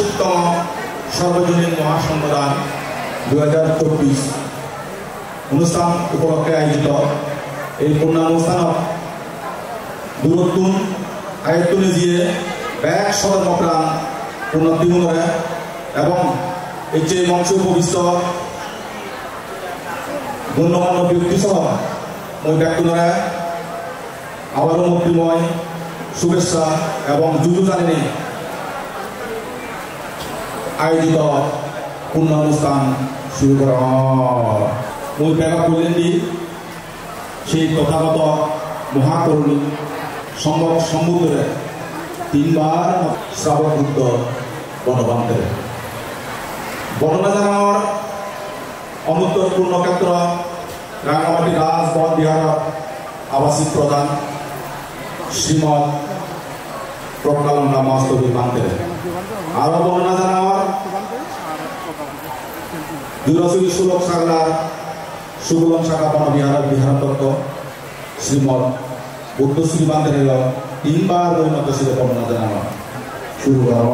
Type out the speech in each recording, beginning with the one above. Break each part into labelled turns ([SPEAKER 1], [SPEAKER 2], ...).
[SPEAKER 1] 61তম সর্বজনীন মহাসংগ্রাম 2024 অনুষ্ঠান উপলক্ষে আয়োজিত এই পূর্ণানুষ্ঠানত দূরত্বন আয়ত্তনে দিয়ে ব্যাগ সদরপ্রাণ পূর্ণতিমূলরে এবং এই যে মঞ্চে উপবিষ্ট গণ্যমান্য ব্যক্তি সহ মই ব্যক্তিরা আবারও মুক্তিময় শুভেচ্ছা এবং যুজু জানি আয়োজিত পূর্ণানুষ্ঠান শুরু করা মই ব্যাগা বললেন সেই তথাগত মহাকরুণী সম্ভব সমুদ্রে 3 বার শ্রাবক বুদ্ধ বনবান্তের বর্ণনা জানানোর অনুত্তর পূর্ণক্ষেত্র রাঙামাটি রাজ বন বিহার আবাসিক প্রধান শ্রীমৎ প্রজ্ঞানন্দা মাস্তবী বান্তের আরো বর্ণনা জানানোর দুরসুরি সুলভ সাগলার সুবলন শাখা বন বিহার বিহার তত্ত্ব শ্রীমৎ বুদ্ধশ্রী বান্তের 3 বার বৈনত শিরে বর্ণনা জানানো শুরু কর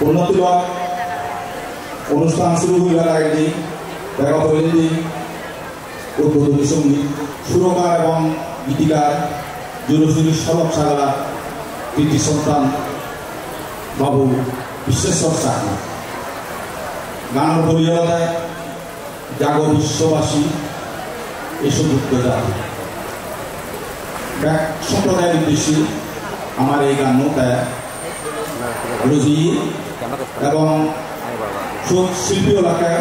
[SPEAKER 1] উন্নতিবাদ অনুষ্ঠান শুরু হইবার আগে দেখা হইলেন উদ্বোধনী সঙ্গীত সুরকার এবং গীতিকার জুলুসুরি সড়ক সাগরা কৃতি সন্তান বাবু বিশ্বেশ্বর চাকমা গান পরিচালনায় জাগ বিশ্ববাসী এসব জাতি সম্প্রদায়ের উদ্দেশ্যে আমার এই গান নৌকায় রুজি এবং শিল্পী এলাকায়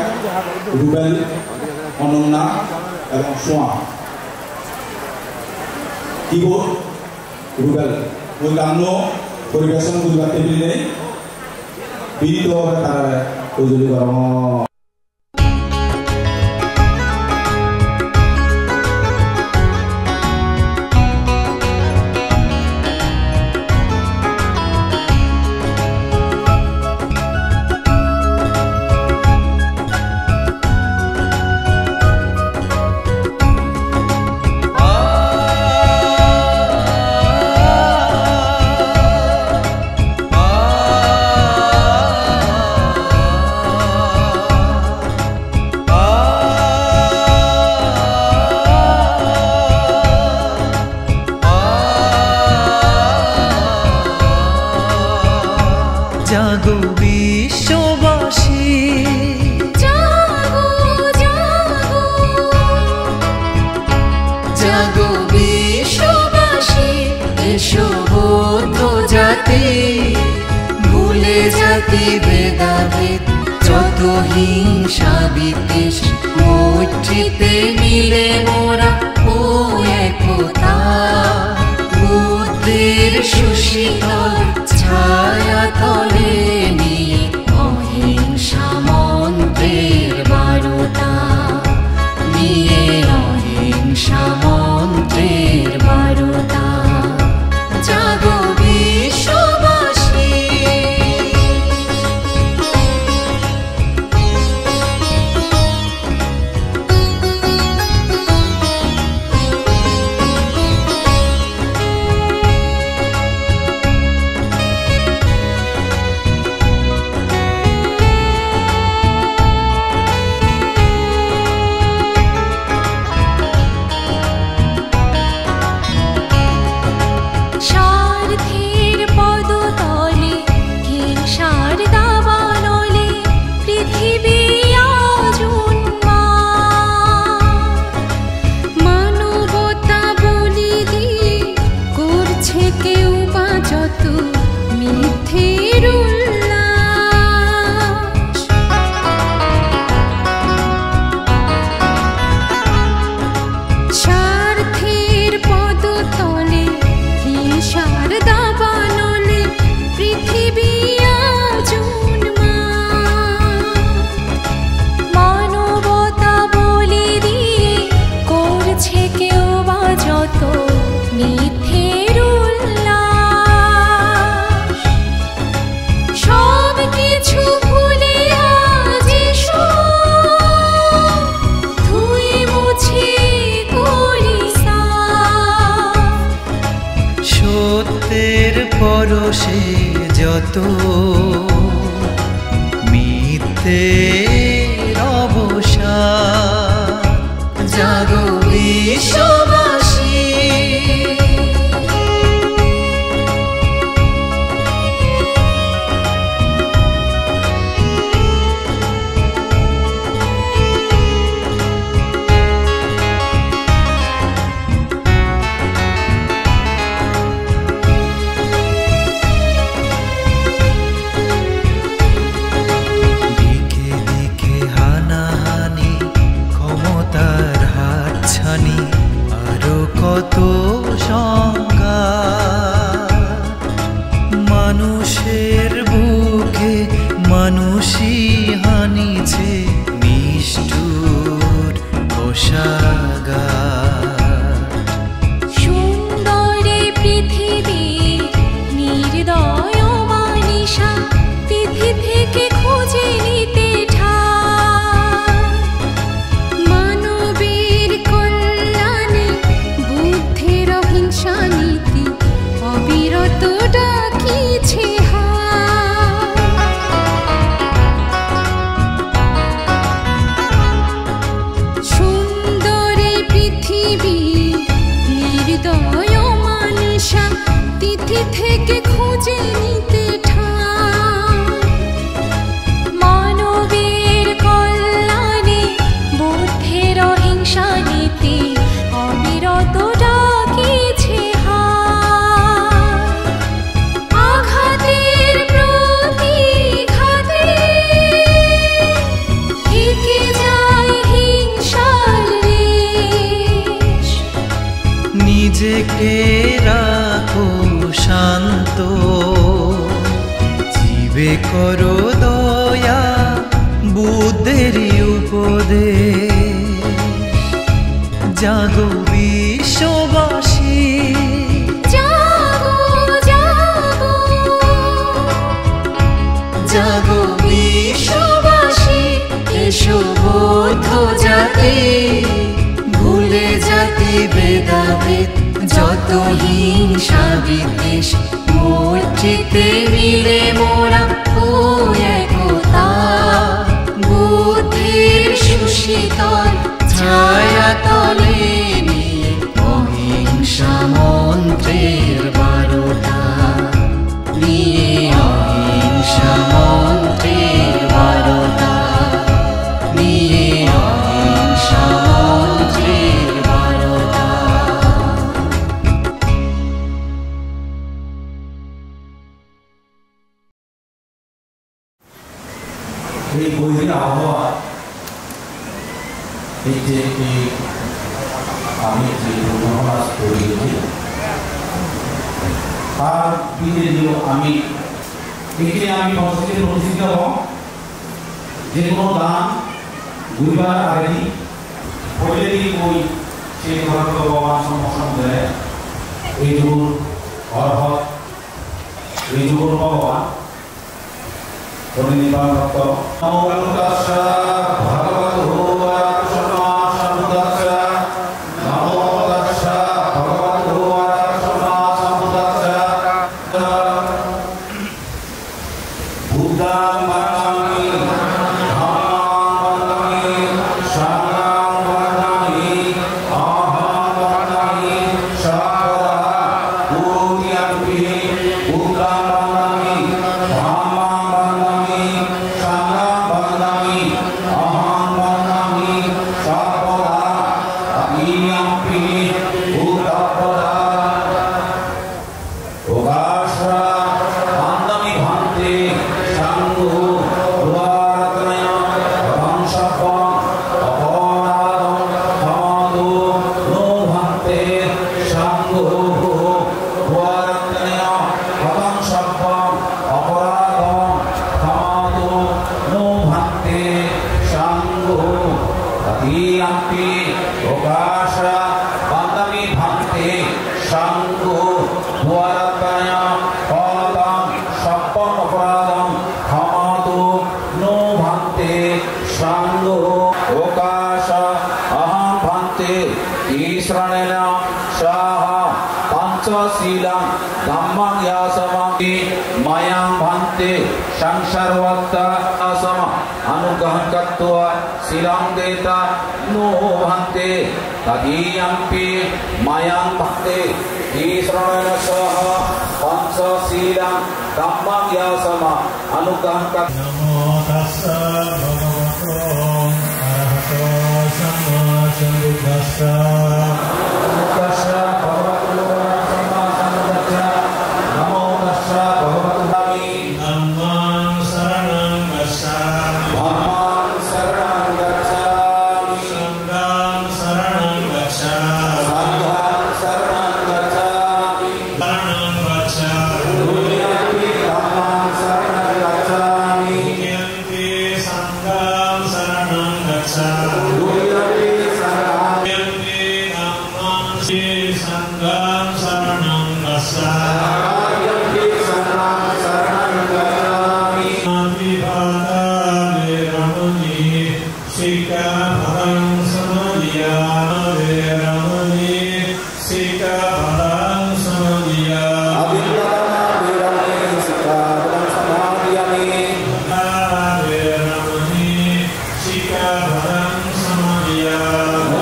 [SPEAKER 1] রুবেল অনন্যা এবং সোয়া কিবোর্ড রুবেল ওই গান পরিবেশন করবার টেবিলে বিনীতভাবে তারা উজলি করা
[SPEAKER 2] জাগো বিশ্ববাসী জাগো জাগো জাগো বিশ্ববাসী এসো বৌদ্ধ জাতি ভুলে জাতি ভেদাভেদ যত হিংসা বিদ্বেষ মৈত্রীতে মিলে মোরা ও একতা বুদ্ধির সুশীতল ছায়া তলে নিয়ে অহিংসা মন্ত্রের বারতা নিয়ে অহিংসা মন্ত্রের বারতা জাগো বিশ্ববাসী
[SPEAKER 3] বসে যত মিথ্যের অবসান, জাগো বিশ্ববাসী। কত সংঘাত, মানুষের বুকে মানুষই হানিছে নিষ্ঠুর পোশাগার।
[SPEAKER 2] সুন্দরে পৃথিবী নির্দয় মানিসা তিথি থেকে খুঁজে নিতে নীতি অবিরত ডাকিছে সুন্দরে পৃথিবী নির্দয় মানুষা তিথি থেকে খুঁজে নিতে মানবের কল্যাণে বুদ্ধের অহিংসা নীতি অবিরত ডাকিছে আঘাতের প্রতিঘাতে থেকে যায় হিংসার রেশ।
[SPEAKER 3] নিজেকে রাখো শান্ত, জীবে করো দয়া, বুদ্ধের উপদেশ। জাগো বিশ্ববাসী,
[SPEAKER 2] জাগো জাগো জাগো বিশ্ববাসী। এসো বৌদ্ধ জাতি, ভুলে জাতি ভেদাভেদ, যত হিংসা বিদ্বেষ, মৈত্রীতে মিলে মোরা ও একতা। বুদ্ধির সুশীতল ছায়া তলে নিয়ে অহিংসা মন্ত্রের বারোটা নিয়ে, অহিংসা মন্ত্রের বারোটা নিয়ে, অহিংসা মন্ত্রের বারোটা।
[SPEAKER 1] এই বৈরী আবহাওয়া, এই যে আমি যে উপন্যাস পড়িয়েছি তার দিকে আমি এখানে আমি মসজিদে প্রতিষ্ঠিত হব। যে কোনো দান দুইবার আগেই পড়লেই ওই সেই ধর্ম ভগবান সমর্থন দেয়। এই যুগুর অর্হত, এই যুগুর ভগবান নির্বাণ ভক্ত mayang bhante sangsarvatta asama anugahan katva silang deta no bhante tadiyampi mayang bhante isranana saha pancha silang dhammam yasama anugahan katva.
[SPEAKER 4] Namo tassa bhagavato arahato samma sambuddhassa.
[SPEAKER 1] Namo tassa bhagavato samma sambuddhassa. Namo tassa bhagavato
[SPEAKER 4] Dhammam saranam gacchami.
[SPEAKER 1] Dhammam saranam gacchami.
[SPEAKER 4] Sangham saranam gacchami.
[SPEAKER 1] Sangham saranam gacchami.
[SPEAKER 4] Saranam gacchami.
[SPEAKER 1] Dutiyampi dhammam saranam gacchami.
[SPEAKER 4] Dutiyampi sangham saranam gacchami.
[SPEAKER 1] Dutiyampi sangham.
[SPEAKER 4] Dutiyampi dhammam sangham saranam gacchami.
[SPEAKER 1] Dutiyampi sangham saranam gacchami.
[SPEAKER 4] Amipata veramani sikkhapadam samadhiyami. Veramani sikkhapadam samadhiyami.
[SPEAKER 1] Abhidhamma veramani sikkhapadam samadhiyami.
[SPEAKER 4] Veramani sikkhapadam samadhiyami.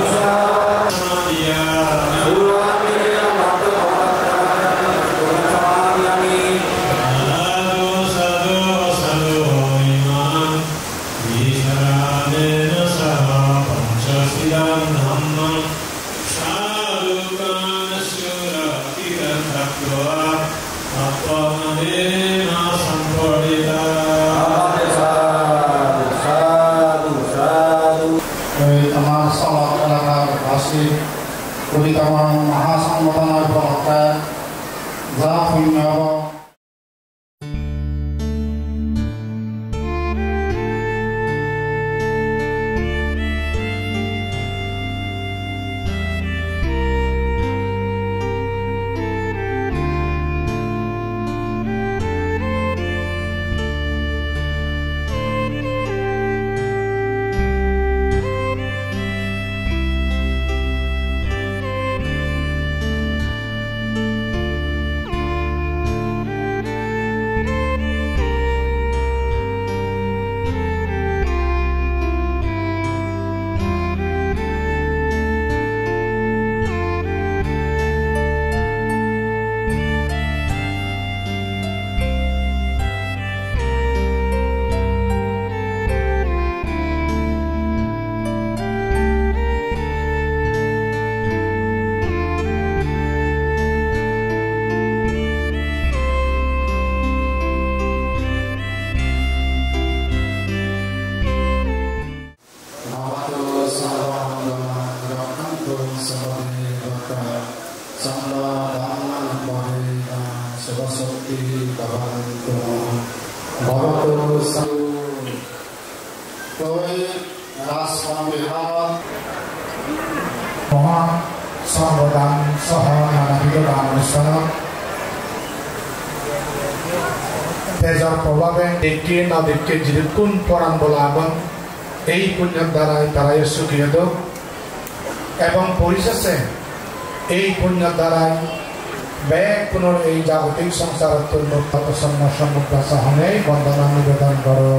[SPEAKER 4] Samadhiyami.
[SPEAKER 1] Survamya matapattam samadhiyami.
[SPEAKER 4] Sadhu sadhu imam Visharadena saha panchasiddham dhammam sadhukana suratitam tattva appamadena sampadita.
[SPEAKER 1] Sadhu sadhu.
[SPEAKER 5] Teman salat alakar kasih Kuli tamang mahasangmatana berhaka Zafin nyawa Sambodam saha nanabidodam অনুষ্ঠান তেজর প্রভাবে দেখে না দেখে যেরকম পরাণ বলাবন এই পুণ্যের দ্বারাই তারা সুখীয়ত এবং পরিশেষে এই পুণ্যের দ্বারাই ব্যাগ পুনর এই জাগতিক সংসারত্ব প্রসন্ন সম্মুখ সহনে বন্দনা নিবেদন করো।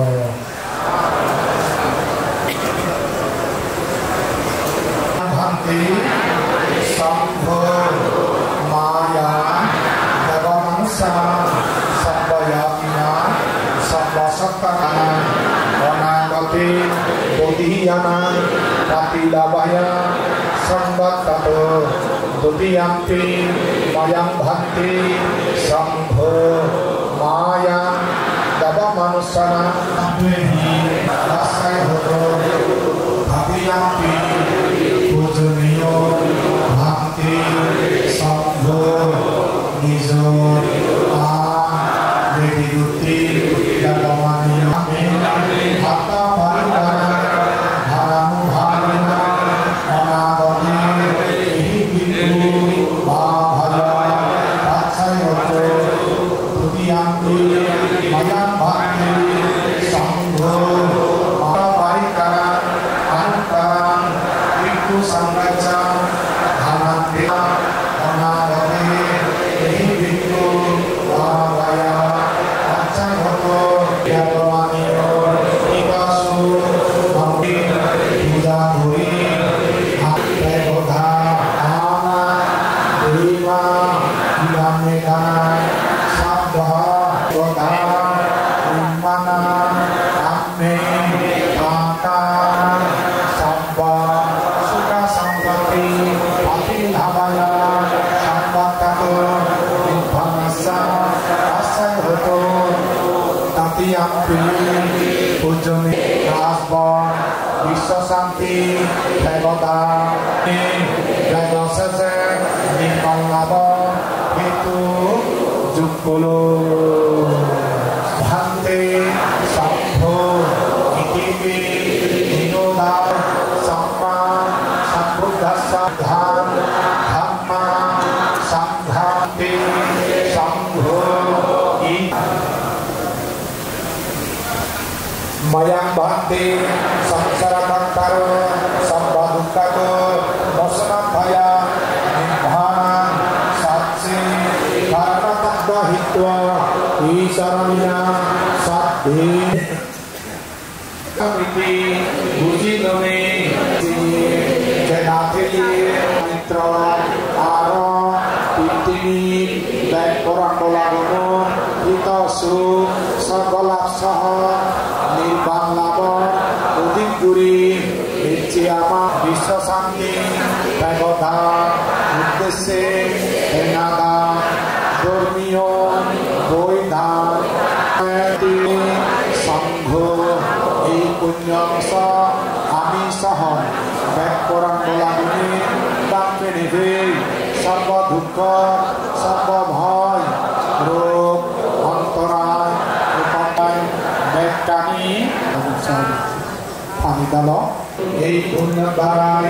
[SPEAKER 5] Sambho Maya Devamangsa Sambayamya Sambasakana Onagati Bodhiyana Patilabaya Sambattato Dutiyampi Mayang Bhanti Sambho Maya Devamangsana Abdehi Rasai Hoto Bhatiyampi Pujaniyo Bhakti Sambho Nijo Dedi Duti Dagamaniyo Hatta Parikana Haramu Bharina Onagati Hibiku Bhavaya Patsayoto Dutiyampi Mayang Bhakti Sambho Hatta Parikana Anukkara শান্তি পূজনী রাজবন বিশ্ব শান্তি দেবতা বেদশেষে নির্মল লাভ হেতু যুগল শান্তি সভ্য ইতিবি বিনোদা সম্মা সম্বুদ্ধস্য ধাম ধম্মা সংঘাতি সংঘ Mayang bhakti samsara kantaro sambha dukkhato mosanabhaya nibbana satsi karana tattva hitva isharamina saddhi kamiti bujinone jenatili mitra aro pitini dan orang dolagono hitasu sagalap saha নির্বাণ লাভ অধিক দূরে ইচ্ছে আমার বিশ্ব শান্তি দেবতা উদ্দেশ্যে নাদা ধর্মীয় বৈধান সংঘ এই পুণ্যংশ আমি সহ ব্যাকরণ বলাগুনি তাকে নেবে সর্ব দুঃখ সর্ব ভয় রোগ অন্তরায় Kami Pamidalo এই পুণ্য দ্বারাই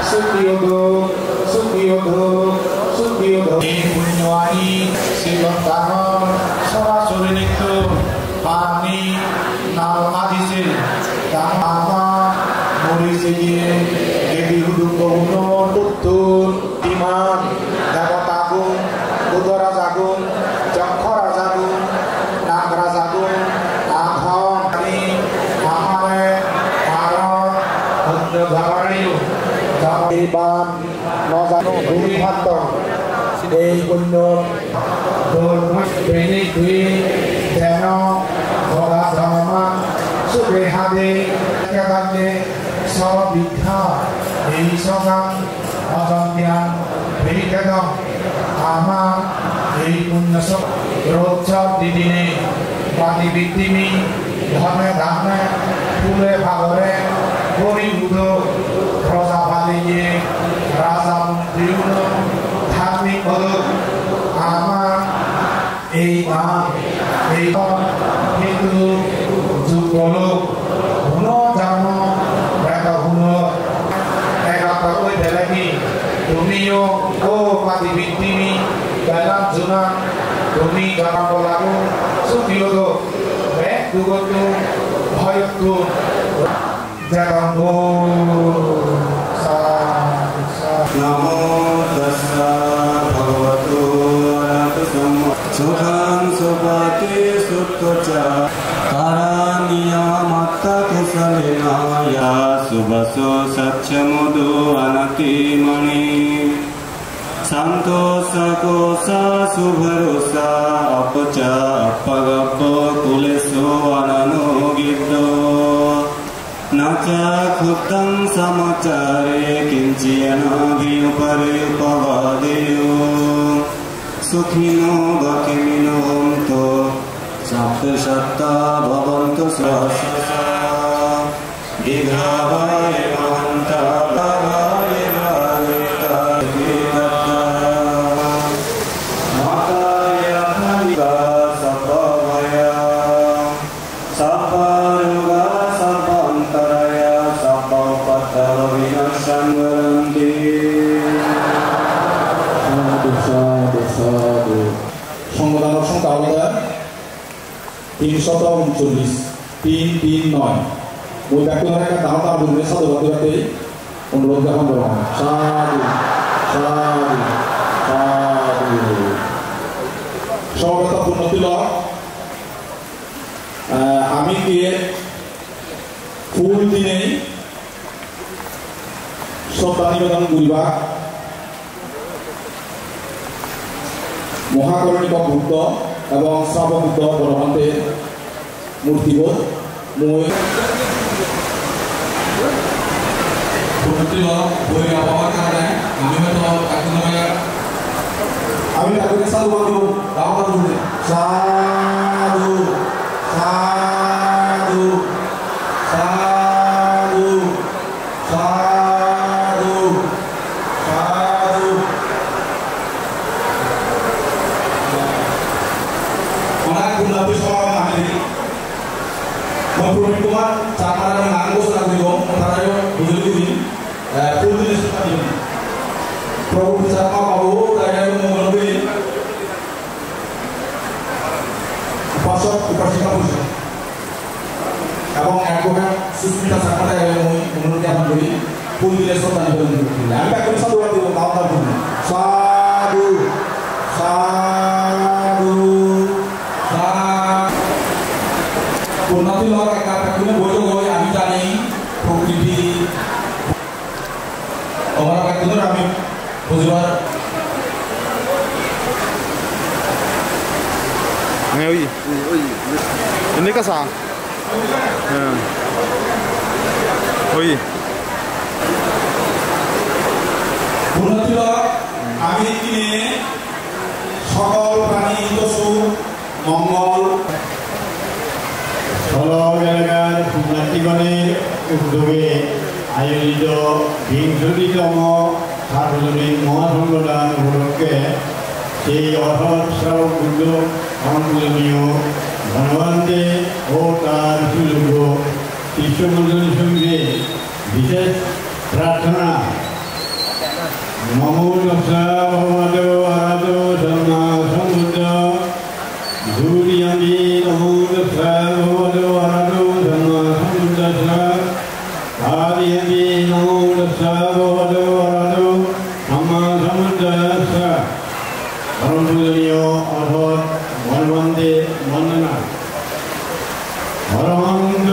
[SPEAKER 5] সুখিয়োদো এই পুণ্য আনি শ্রীলঙ্কার সরাসরি নিত্য পানি নাল আদিছিল দামা মরিছে গিয়ে দেবী হুদুঙ্গ উন্নর পুত্তুর ইমান দেবতাগুন উদরাজাগুন যক্ষরাজাগুন নাগরাজাগুন Iban Nozano Bhakta এই পুণ্য দৈনিক দুই যেন ভোলা ধর্মা সুখে হাতে কেদান্তে সবিদ্ধা এই সগান অজন্ত্যান ভেরিকেদম আমার এই পুণ্য রোজর দিদিনে বাদি বৃদ্ধিমি ধর্মে ধামে ফুলে ভাগরে গরিবুদ প্রজাপালিয়ে রাজা মন্ত্রীগুলো ধার্মিক হলো আমার এই নাম এই কিন্তু যুগল হুন জান বেটা হুন একটা ওই বেলাকি তুমিও ও পাতি বৃত্তিমি বেলাম জুনা তুমি জানাবো লাগো সুখিও বেগ দুগতু ভয়তু Jagambo Namo tassa bhagavato arahato samma Sukham supati suttocha Karaniya matta kusalena ya Subaso satchamudu anati mani Santosa kosa subharosa apacha apagappo kuleso anano giddo Naca khuddam samacare kinciyana bhiyupare upavadeyo Sukhino bhakimino homto Sabbe shatta bhavantu srasasa Gidhavaye mahanta bhavaye bhaveta gitatta Mataya bhavika sabbhavaya Sabbaruga sabbantaraya sabbapatara vinashanvaranti সংবাদ সংখ্যা আলাদা 339 339 ওই ব্যক্তির একটা দাও তার বলবে সাধু বাদে অনুরোধ জ্ঞাপন করব সাধু সাধু সাধু সর্বদা পূর্ণ তিলক আমি দিয়ে ফুল দিনেই শ্রদ্ধা নিবেদন করিবা মহাকরণিক বুদ্ধ এবং শ্রাববুদ্ধ বড়ভন্তের মূর্তিবোধ মই বই আবহাওয়ার কারণে আমি হয়তো আমি তাকে সাধু বান্ধব সাধু সাধু
[SPEAKER 1] প্রবীণ কুমার চাপাড়া এবং আঙ্গোস নাগরিক তারাও বুঝলে দিন পুরুলিশ দিন প্রভু চাপা বাবু তাই মঙ্গল দিন উপাসক উপাসিকা বসে এবং অ্যাডভোকেট সুস্মিতা চাপাড়া এবং অনুরোধ আমি করি পুরুলিশ শ্রদ্ধা নিবেদন করছি আমি এখন সাধুবাদ দিব দাওদার জন্য সাধু সাধু উন্নতি হওয়ার একটা কোনো বৈঠক হয় আমি জানি প্রকৃতি আমার একদিন আমি বুঝবার
[SPEAKER 6] ini ka sa oi
[SPEAKER 1] উন্নতি আমি কিনে সকল প্রাণী দোষু মঙ্গল
[SPEAKER 7] সলগ এলাকার পুণ্যার্থীগণের উদ্যোগে আয়োজিত ২০তম সার্বজনীন মহাসংগঠন উপলক্ষে সেই অসৎ শ্রাবক বৃন্দ অনুমোদনীয় ধনবন্তে ও তার সুযোগ্য শিষ্যমণ্ডলীর সঙ্গে বিশেষ প্রার্থনা নমো তস্যা ভগবতো আরাধো সম্মা সম্বুদ্ধ ধূরিয়ামি নমো তস্যা ভগবতো আরাধো সম্মা সম্বুদ্ধ আদিয়ামি নমো তস্যা ভগবতো আরাধো সম্মা সম্বুদ্ধ পরম পূজনীয় অসৎ বলবন্দে বন্দনা হরমন্ত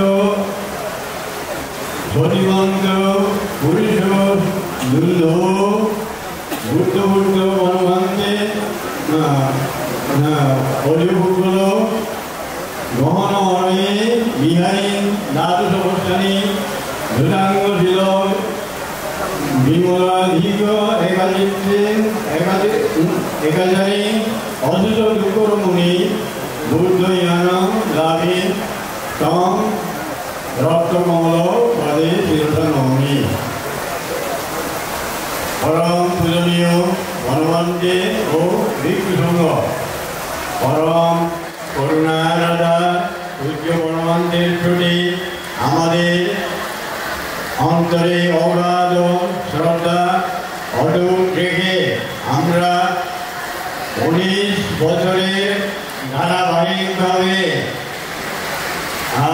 [SPEAKER 7] সতিমন্ত পুরুষ দুর্ল বুদ্ধ বুদ্ধ বনবন্দে হরিভূগল গহন হরে বিহারী দ্বাদশ অবস্থানী ধূতাঙ্গশীল বিমলাধিক একাধারী অদ্ভুত দুঃখর মুনি বুদ্ধয়ান লাভে তম রক্তকমল পদে শিরোধানমি পরম পূজনীয় বনবন্দে ও ভিক্ষু সংঘ পরম করুণারাধা পূজ্য বনবন্দের প্রতি আমাদের অন্তরে অগাধ শ্রদ্ধা অটুট রেখে আমরা 19 বছরের ধারাবাহিকভাবে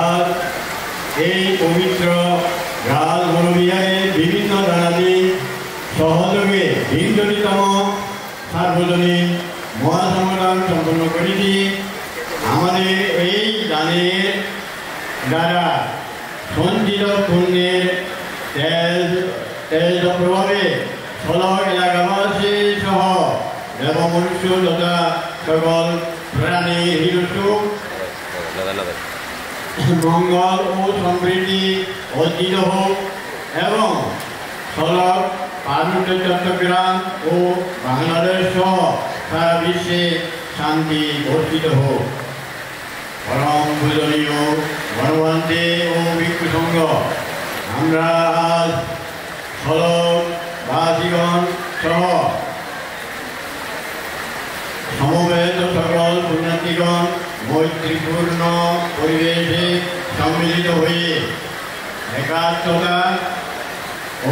[SPEAKER 7] আর এই পবিত্র রাজ বনবিহারের বিভিন্ন দানাদি সহযোগে ২০তম সার্বজনীন মহাসংগঠন সম্পন্ন করেছি। আমাদের এই দানের দ্বারা সঞ্চিত পুণ্যের তেজ প্রভাবে সলগ এলাকাবাসী সহ দেব মনুষ্য তথা সকল প্রাণী হিরুসুখ মঙ্গল ও সমৃদ্ধি অর্জিত হোক এবং সলগ পার্বত্য চট্টগ্রাম ও বাংলাদেশ সহ সারা বিশ্বে শান্তি বর্ষিত হোক। পরম পূজনীয় বনবন্দে ও ভিক্ষু সংঘ আমরা আজ সলগ বাসীগণ সহ সমবেত সকল পুণ্যার্থীগণ মৈত্রীপূর্ণ পরিবেশে সম্মিলিত হয়ে একাত্মতা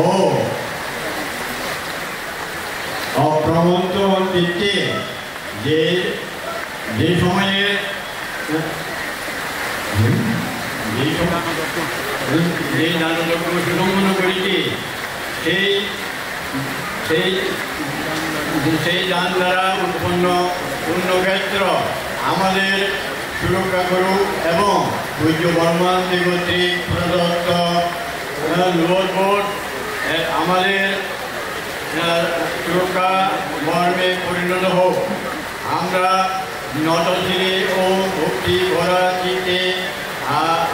[SPEAKER 7] ও অপ্রমত্ত চিত্তে যে সময়ে যে দানযজ্ঞ সুসম্পন্ন করিতে সেই দান দ্বারা উৎপন্ন পুণ্যক্ষেত্র আমাদের সুরক্ষা করুক এবং পূজ্য বর্মান্তি কর্তৃক প্রদত্ত লোড আমাদের সুরক্ষা বর্মে পরিণত হোক। আমরা নটশিরে ও ভক্তি ভরা চিত্তে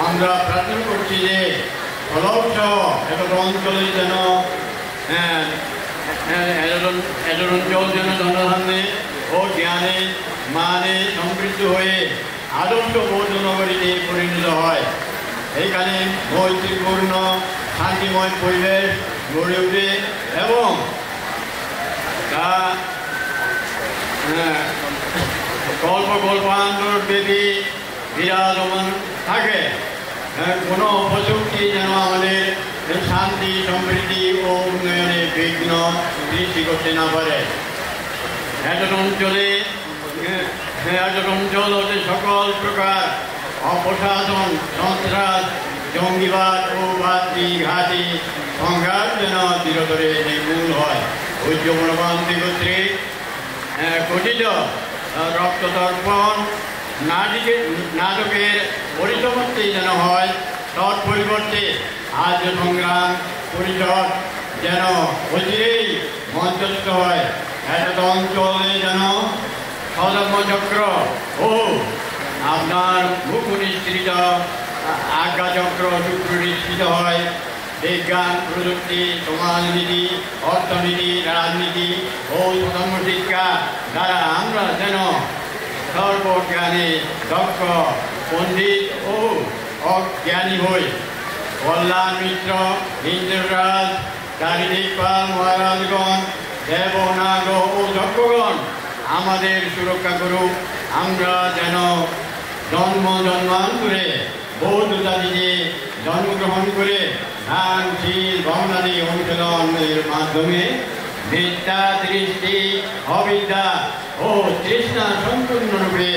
[SPEAKER 7] আমরা প্রার্থনা করছি যে সলগ সহ একটা অঞ্চলে যেন অঞ্চল যেন জনসাধারণে ও জ্ঞানে মানে সমৃদ্ধ হয়ে আদর্শ বৌদ্ধ নগরীতে পরিণত হয়। এইখানে মৈত্রীপূর্ণ শান্তিময় পরিবেশ গড়ে ওঠে এবং তা কল্প কল্পান্তর দেবী বিরাজমান থাকে। কোনো অপশক্তি যেন আমাদের শান্তি সমৃদ্ধি ও উন্নয়নে বিঘ্ন সৃষ্টি করতে না পারে। এতট অঞ্চল হতে সকল প্রকার অপশাসন সন্ত্রাস জঙ্গিবাদ ও বাতি ঘাটি সংঘাত যেন চিরতরে নির্মূল হয়। ঐক্য মনোবান্তি কর্তৃক গঠিত রক্ততর্পণ নাটকের পরিসমাপ্তি যেন হয়। তৎ পরিবর্তে আর্য সংগ্রাম পরিষদ যেন অচিরেই মঞ্চস্থ হয়। এত অঞ্চলে যেন সধর্মচক্র ও আপনার মুখনিষ্ঠিত আজ্ঞাচক্র সুপ্রতিষ্ঠিত হয়। বিজ্ঞান প্রযুক্তি সমাজনীতি অর্থনীতি রাজনীতি ও ধর্ম শিক্ষা দ্বারা আমরা যেন সর্বজ্ঞানী দক্ষ পণ্ডিত ও অজ্ঞানী হই। কল্যাণ মিত্র ইন্দ্ররাজ চারিদিক পাল মহারাজগণ দেবনাগ ও দক্ষগণ আমাদের সুরক্ষা করুক। আমরা যেন জন্মান্তরে বৌদ্ধ জাতিতে জন্মগ্রহণ করে দান শীল ভাবনাদি অনুশীলনের মাধ্যমে বিদ্যা দৃষ্টি অবিদ্যা ও তৃষ্ণা সম্পূর্ণরূপে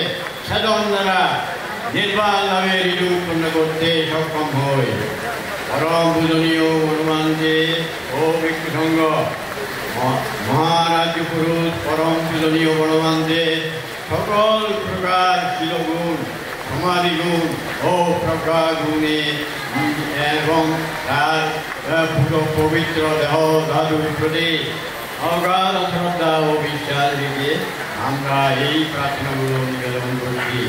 [SPEAKER 7] সাধন দ্বারা নির্বাণ লাভের ঋতু উৎপন্ন করতে সক্ষম হই। পরম পূজনীয় হনুমানজি ও ভিক্ষু সংঘ মহারাজ্য পুরুষ পরম পূজনীয় হনুমানজি সকল প্রকার শিলগুণ সমাধিগুণ ও প্রজ্ঞা গুণে এবং তার পবিত্র দেহ ধাতুর প্রতি অগাধ শ্রদ্ধা ও বিশ্বাস রেখে আমরা এই প্রার্থনাগুলো নিবেদন করছি।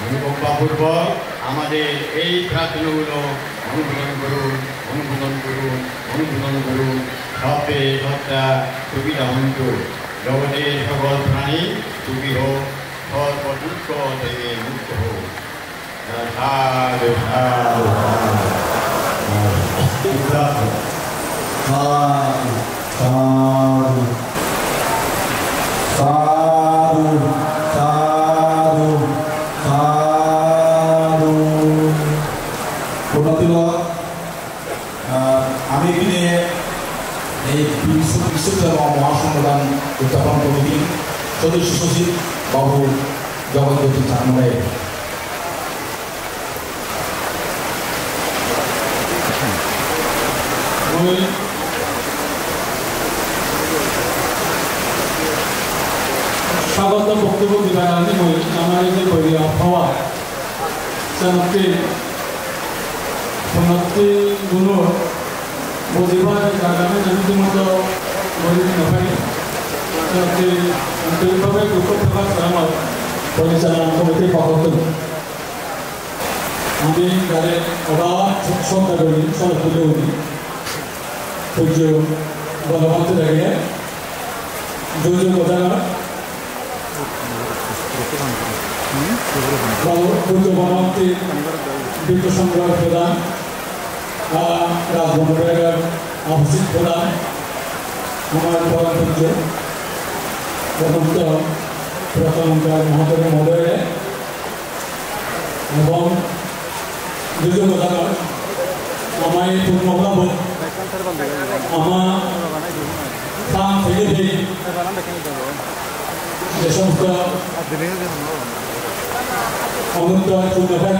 [SPEAKER 7] অনুকম্পাপূর্বক আমাদের এই প্রার্থনাগুলো অনুমোদন করুন, অনুমোদন করুন, অনুমোদন করুন। সবে সত্তা সুবিধা হন্ত জগতের সকল প্রাণী সুখী হোক, সর্ব দুঃখ থেকে মুক্ত হোক। সাধু সাধু
[SPEAKER 1] আমি এখানে এই বিশ্ববিদ্যালয় মহাসংবিধান উত্থাপন কমিটির সদস্য সচিব বাবু জগৎজ্যোতি চাকমাই
[SPEAKER 8] স্বাগত বক্তব্য দিবার আগে মই আমার যে বলি হওয়া গুণ বুঝিবার কারণে রীতিমতো বলি নপাই আন্তরিকভাবে দুঃখ প্রকাশ আমার পরিচালনা কমিটির পক্ষ থেকে আমি তাদের অবাধ শ্রদ্ধা করি সরস্বতী করি পূজ্য বলবন্ত লাগে জয় জয় গোদাগার পূজ্য বনবন্তী বিদ্যুৎ সংগ্রহ প্রদান রাজভবনের আবাসিক প্রদান আমার পরম পূজ্য বসন্ত প্রথমকার মহাদেব মহোদয় এবং দুজন গোদাগার আমায় পূর্ণভাব আমার কাম থেকে যে সমস্ত অনন্ত পূর্ণভাগ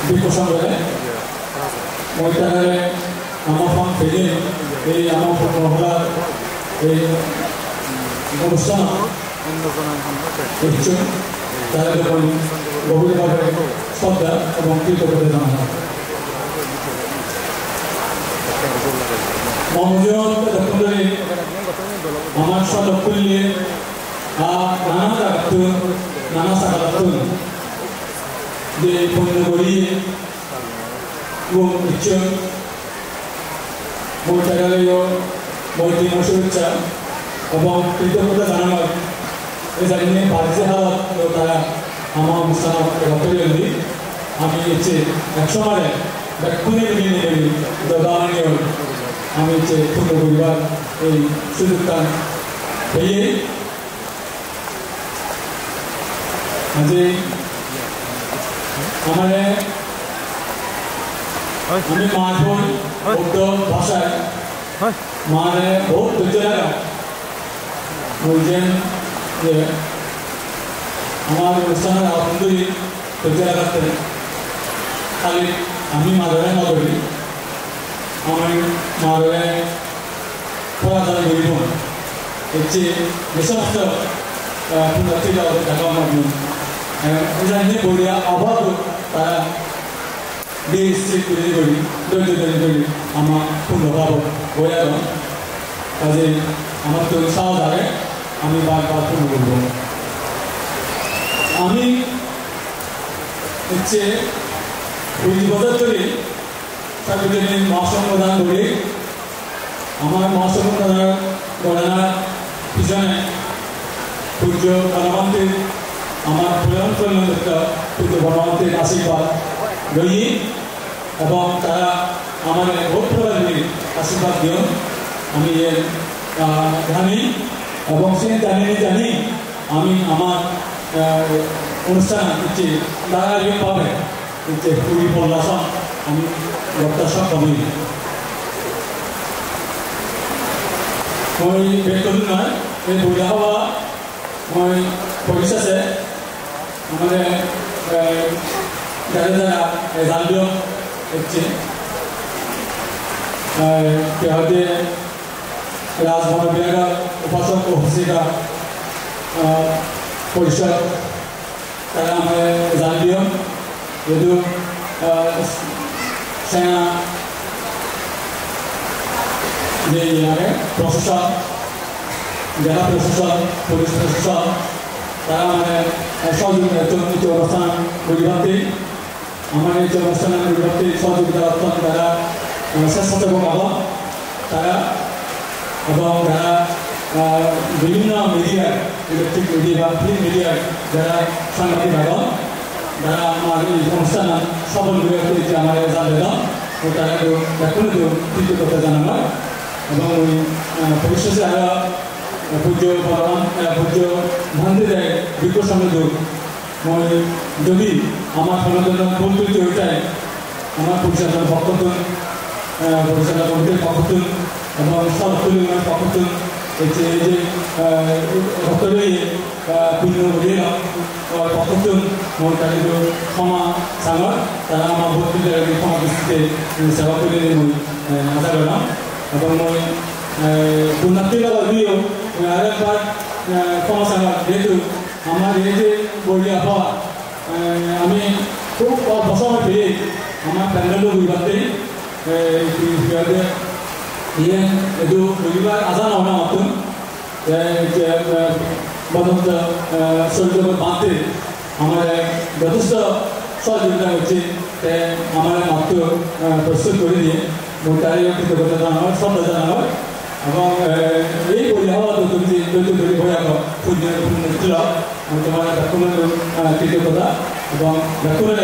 [SPEAKER 8] বিপ্রসঙ্গে মই তাৰে আমাখন ফেলে এই আমার মহলার এই অনুষ্ঠান তাদের গভীরভাবে শ্রদ্ধা এবং কৃতজ্ঞতা জানাই। আমার সদক্কল্যে নানা জায়গাতুন নানা জায়গাতুন যে পণ্য গড়িয়ে এবং ইচ্ছা বৈঠাগালীয় বৈঠি শুভেচ্ছা এবং কৃতজ্ঞতা জানানোর এই জানিয়ে বাড়িতে হাওয়া তারা আমার অনুষ্ঠান রক্তলি আমি হচ্ছে একসময় ব্যাকুণে নিয়ে নেবি দাদানীয় আমি হচ্ছে পূর্ণ পরিবার এই সুযোগটা পেয়ে আজ আমারে আমি মারফোন উর্দু ভাষায় মানে বহুত ধৈর্য লাগা বলছেন যে আমার অনুষ্ঠানের আনন্দই ধৈর্য লাগাতেন খালি আমি মাদরে নগরী আমি মাদরে পড়াশোনা করিব হচ্ছে যে সমস্ত পুনরাত্রিরা টাকা মাধ্যম জানি বলিয়া অভাব তারা স্ত্রী তৈরি করি ধৈর্য তৈরি করি আমার পূর্ণভাব বইয়া কাজে আমার তো সাহস আগে আমি বারবার পূর্ণ করব আমি হচ্ছে 20 বছর ধরে সার্বজনীন মহাসংঘ প্রদান করি আমার মহাসংঘ প্রদান গণনার পিছনে পূজ্য গণমন্ত্রী আমার প্রধান পূজ্য গণমন্ত্রীর আশীর্বাদ রই এবং তারা আমার ভোট প্রদান আশীর্বাদ দিও আমি জানি এবং সে জানি আমি আমার অনুষ্ঠান হচ্ছে তারা পাবে হচ্ছে পুরী পল্লাসন আমি প্রত্যাশা করি মই বেতন নয় এই বইলা হওয়া মই পরিশেষে আমাদের যারা যারা জানলেও হচ্ছে হচ্ছে রাজভবন বিভাগের উপাসক ও হুসিকা পরিষদ তারা আমাদের জানলেও যেহেতু সেনা যে প্রশাসন জেলা প্রশাসন পুলিশ প্রশাসন তারা আমাদের সহযোগিতা অবস্থান পরিবর্তে আমার এই অবস্থানের পরিবর্তে সহযোগিতা অবস্থান তারা স্বেচ্ছাসেবক আহ্বান তারা এবং যারা বিভিন্ন মিডিয়ার ইলেকট্রিক মিডিয়া বা প্রিন্ট মিডিয়ার যারা সাংবাদিক আহ্বান যারা আমার এই অনুষ্ঠান সফল বিভাগে আমার জানবে ও তারা এখন কৃতজ্ঞতা জানানো এবং ওই পরিশেষে আরো পূজ্য পূজ্য ধান্তি দেয় বিজ্ঞ সংযোগ মই যদি আমার সনাতন বন্ধুটি ওইটাই আমার পরিচালনার পক্ষতুন পরিচালনা কমিটির পক্ষতুন এবং সরকারের পক্ষতুন এই যে ভক্তদের পক্ষতুন মই তাদের ক্ষমা সাগর তারা আমার ভক্তিদের ক্ষমা দৃষ্টিতে সেবা করে আশা করলাম এবং মই পুণ্যার্থীরা দিয়েও আরেকবার ক্ষমা সাগর যেহেতু আমার এই যে বলি আবহাওয়া আমি খুব অল্প সময় পেয়ে আমার প্যান্ডেলও বিভাগতে দিয়ে একটু রবিবার আজান হওয়া মতন বদন্ত শরীর বাঁধতে আমার যথেষ্ট সহযোগিতা হচ্ছে আমার মাত্র প্রস্তুত করে দিয়ে তারই কৃতজ্ঞতা জানানোর শ্রদ্ধা জানানোর এবং এই বই হওয়া তো তুমি তৈরি বই ছিল তোমার ব্যাকুলের কৃতজ্ঞতা এবং ব্যাকুলে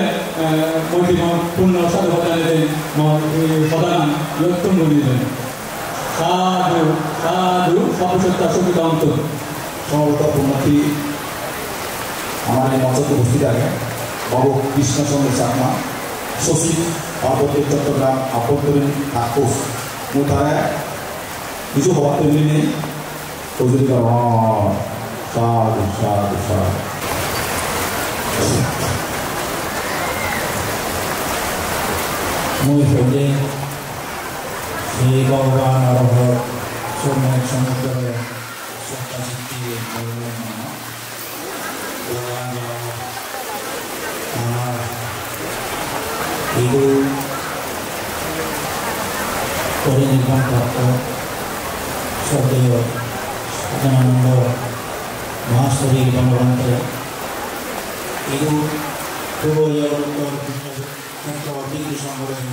[SPEAKER 8] মন্ত্রী পূর্ণ সাধুবাদ জানিয়ে সদান লক্ষণ বলিলেন সাধু সাধু সর্বসত্তা সচিতান্ত
[SPEAKER 1] সমবেত পুণ্যার্থী আমার এই মঞ্চে উপস্থিত আছে বাবু কৃষ্ণচন্দ্র চাকমা সচিব পার্বত্য চট্টগ্রাম আভ্যন্তরীণ তাকুস মুথারা কিছু হওয়ার তৈরি নেই সাধু সাধু সাধু
[SPEAKER 9] muy feliz y ভগবান আরোহর সময় সমুদ্রে সত্যাশক্তি আমার এগুলো পরিনির্বাণ প্রাপ্ত শ্রদ্ধেয় সদানন্দ মহাশ্বরী গণতন্ত্রে এগুলো পূর্ব ডিগ্রি সংগ্রহের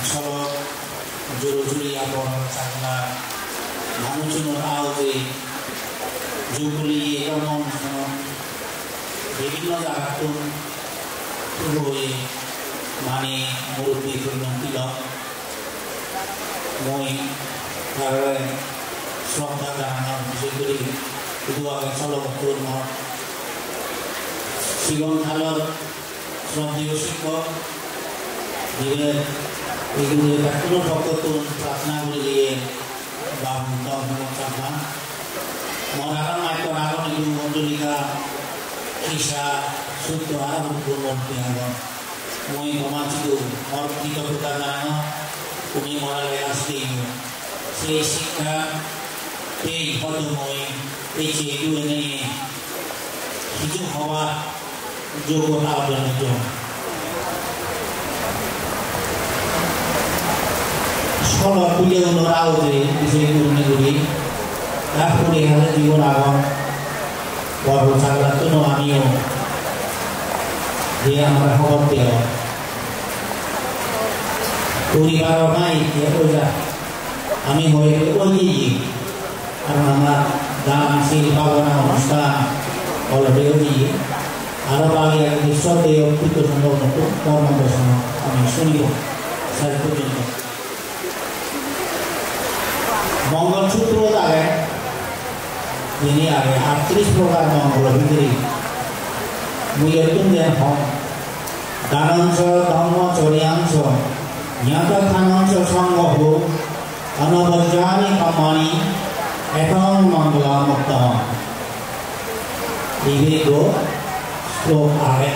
[SPEAKER 9] সব জোরজুরি আপন চাকলা মানুষজনের আওতে যুগলি এমন বিভিন্ন জায়গাত পূর্ব হয়ে মানে মুরব্বী দিল মই তার শ্রদ্ধা জানানোর বিষয় করি শুধু আগে চলমুক্তর শিবন খালর শ্রদ্ধেয় শিক্ষক এগুলো কোনো ভক্ততুন প্রার্থনা করে দিয়ে বাবু চাপা মনারাম মাইক আগন এগুলো মন্ডলিকা ঈশা শুদ্ধ আগন মন্ত্রী আগন মই কমাচিদু অর্পিত কৃতা জানানো তুমি মনালে আসতেই সেই শিক্ষা এই পদময় এই যে এগুলো নিয়ে কিছু হওয়া যোগ্যতা অর্জনের জন্য সলো তুলে রাও যে বিষয় গুলি তারপরে হাতে জীবন আগম বড় চাকরার জন্য আমিও যে আমরা খবর দেওয়া পরিবার নাই আমি হয়ে ওই কারণ আমার গান শিল পাবনা অনুষ্ঠান অলরেডি আরো আগে ঈশ্বরকে অর্পিত সম্ভব কর্মদর্শন আমি শুনিব শেষ পর্যন্ত মঙ্গলসূত্র আগে যিনি আগে 38 প্রকার মঙ্গল ভিতরে মুই একদম দেন হম দানাংশ ধর্মচর্যাংশ জ্ঞাত খানাংশ সঙ্গ হোক অনবজ্জানি কামানি এখন মঙ্গলা মুক্ত এইগুলো শ্লোক আগে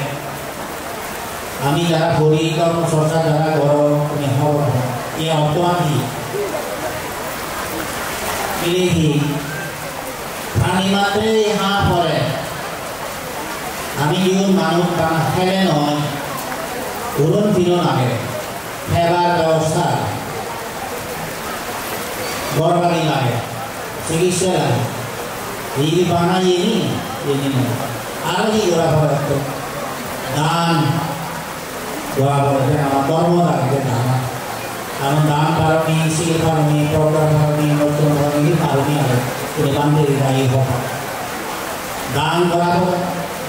[SPEAKER 9] আমি যারা পড়ি কর্মচর্চা যারা করো তুমি হব এই অর্থমানি প্রাণী মাত্রে হাঁ পড়ে আমি যেমন মানুষ খেলে নয় উড়ন ফিরন আগে খেবার ব্যবস্থা গড়বাড়ি লাগে চিকিৎসা লাগে এই বানাইনি আরো কি করা হয় দান দোয়া করে আমার কর্ম লাগে কারণ দান কারণে শিল কারণে প্রজ্ঞার কারণে নতুন কারণে কারণে আগে বান্ধে দায়ী হওয়া দান করা হোক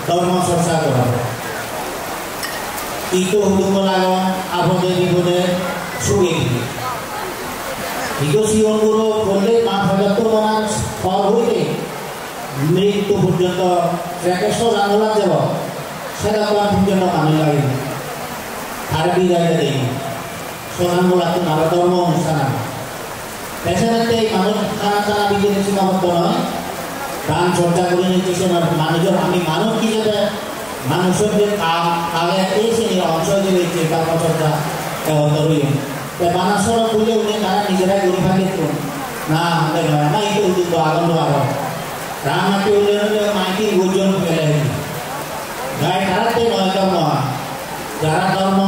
[SPEAKER 9] ধর্ম চর্চা করা হোক ইটো হুদুম লাগন আপদে বিপদে সুখে দিবে ইটো জীবনগুলো করলে মা ভগত মনার ফল হইলে মৃত্যু পর্যন্ত শ্রেষ্ঠ জানলা যাব সেটা তোমার পর্যন্ত কামে লাগে আর বিদায় দেয় সোনানগুলা তো নানা ধর্ম অনুষ্ঠান পেছাতে মানুষ খানা খানা বিজেপি সীমাবদ্ধ নয় দান চর্চা করে নিতেছে মানুষের আমি মানুষ কি যাবে মানুষের যে আগে এই শ্রেণীর অঞ্চল যে রয়েছে কর্মচর্চা রইল মানুষের বুঝে উনি তারা নিজেরাই গড়ি ফাঁকিত না আমাদের নয় না এই তো আনন্দ আরো রান্নাকে উঠে মাইকি ওজন ফেলে গায়ে খারাপতে নয় ধর্ম যারা ধর্ম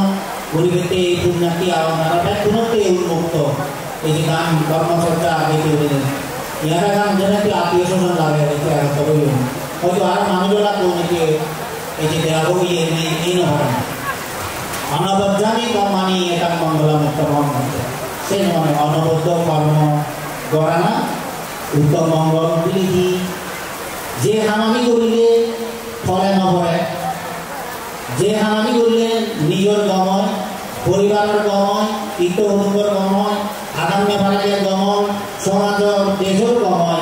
[SPEAKER 9] পরিবেশে এই পুণ্যাতি আপনারা পুনতে উন্মুক্ত এই যে গান কর্মচর্চা আগে তৈরি ইয়ারা গান যেনাকি আত্মীয় স্বজন লাগে হয়তো আর মানুষরা তো নাকি এই যে দেহ ইয়ে এই নহয় অনবজ্জানি কর্মানি এটা মঙ্গলা মুক্ত মন সেই মানে অনবদ্য কর্ম গড়ানা উত্তম মঙ্গল বিধি যে হামানি করিলে ফলে নপড়ে যে হামানি করলে নিজের গমন পরিবারের গমন ইষ্ট কুটুম্বর গমন আগাম ব্যাপারের গমন সমাজ দেশের গমন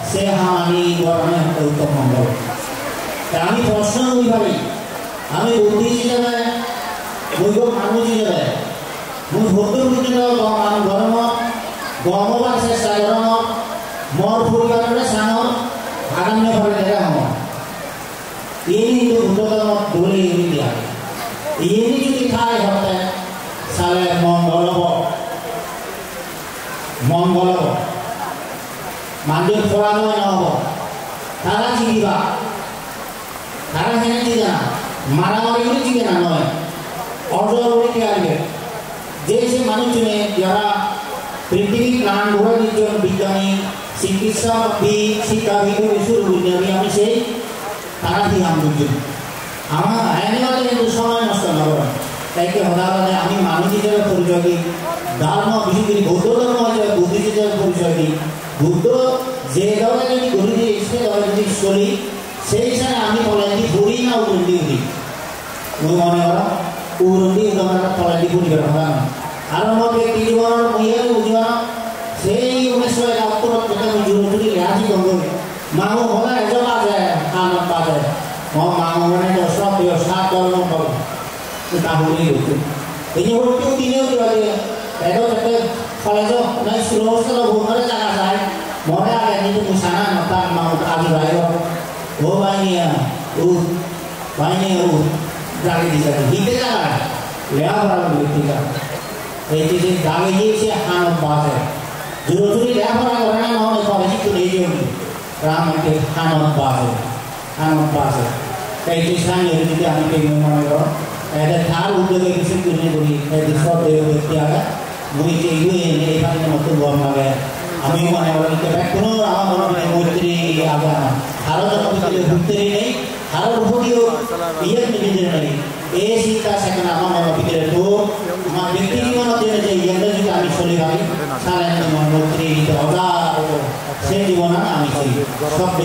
[SPEAKER 9] সে হামানি গড়ানো একটা উত্তম মঙ্গল আমি প্রশ্ন ওইভাবে আমি বুদ্ধি হিসেবে মানুষ হিসেবে মুই ভর্তুর ভিতরে গরম গমবার চেষ্টা গরম মর পরিবারের সাঙর আগাম ব্যাপারে দেখা হম এই কিন্তু উন্নতম দলে দিয়া এই যদি খায় হতে সালে মঙ্গল মানুষের পড়ানো নহব তারা চিনিবা তারা হেনে দিবে না মারামারি করে দিবে না নয় অর্জন করে আসবে যে সে মানুষজনে যারা পৃথিবীর প্রাণ ঘোরানোর জন্য বিজ্ঞানী চিকিৎসাবিদ শিক্ষাবিদ বিশুর বিজ্ঞানী আমি সেই তারা দিয়ে আমজন আমার এনে কিন্তু সময় নষ্ট না করেন তাইকে হঠাৎ আমি মানুষ হিসেবে পরিচয় দিই ধর্ম বিশেষ করে বৌদ্ধ ধর্ম হিসেবে বুদ্ধিস্ট হিসেবে পরিচয় দিই বুদ্ধ যে ধরনের যদি গড়ি দিয়ে সে ধরনের যদি চলি সেই হিসাবে আমি পলাইটি ঘুরি না উন্নতি উঠি মই মনে করো উন্নতি তোমার পলাইটি ঘুরি কথা না আর আমার ব্যক্তি জীবনের মহিলা বুঝবা সেই 1971 যেটা জুড়ি রাজি গঙ্গ মানুষ হলে এজন আছে আনন্দ পাবে mau mana dosa biasa kalau mau kita boleh itu. Ini waktu ini juga ada kalau itu naik slow bukan cara saya. Mau ada ini tuh misalnya nonton mau agi bayar, oh banyak, dari di sana. Kita kan, lihat orang begitu kan. Itu sih dari ini sih hangat bahasa. Juru-juru lihat orang mau kalau itu dia ni, ramai ke hangat bahasa. Kayak itu sana itu dia ambil mana ada thar udah ke sini ni beri, ada short dia bertiaga, beri ciu ini ikan ini macam buang lagi. Ami mana orang itu berkuno, orang orang mutri agama. Harus orang itu mutri ni, harus bukio iya ni jadi ni. Esi kita sekarang orang pikir itu, mak bukti mana dia jadi yang tu juga ami soleh kali. Salah ni mutri itu ada, saya di mana ami sih. Sebab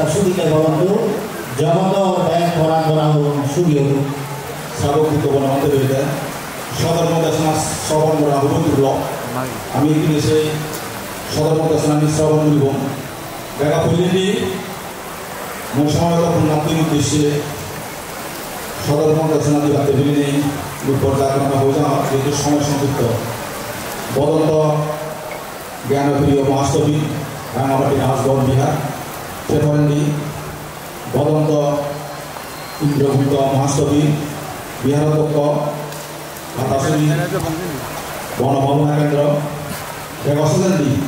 [SPEAKER 9] sudah bawa tu, jangan tu banyak orang sugiu.
[SPEAKER 1] Sabuk itu orang itu beda. Saudara muda senas seorang orang itu dulu. Kami ini saya saudara muda senas seorang itu. Mereka pilih di musim itu pun nanti itu sih. Saudara muda senas juga pilih di berperdagangan bahasa itu sama itu. Bodoh tu Gyan Priyo Mahastobi yang apa di Hasbon Bihar. Sekarang di bodoh tu Indra Gupta Mahastobi. Bihar Toko, Atasuri, Bonobamu Narendra, Rekosan di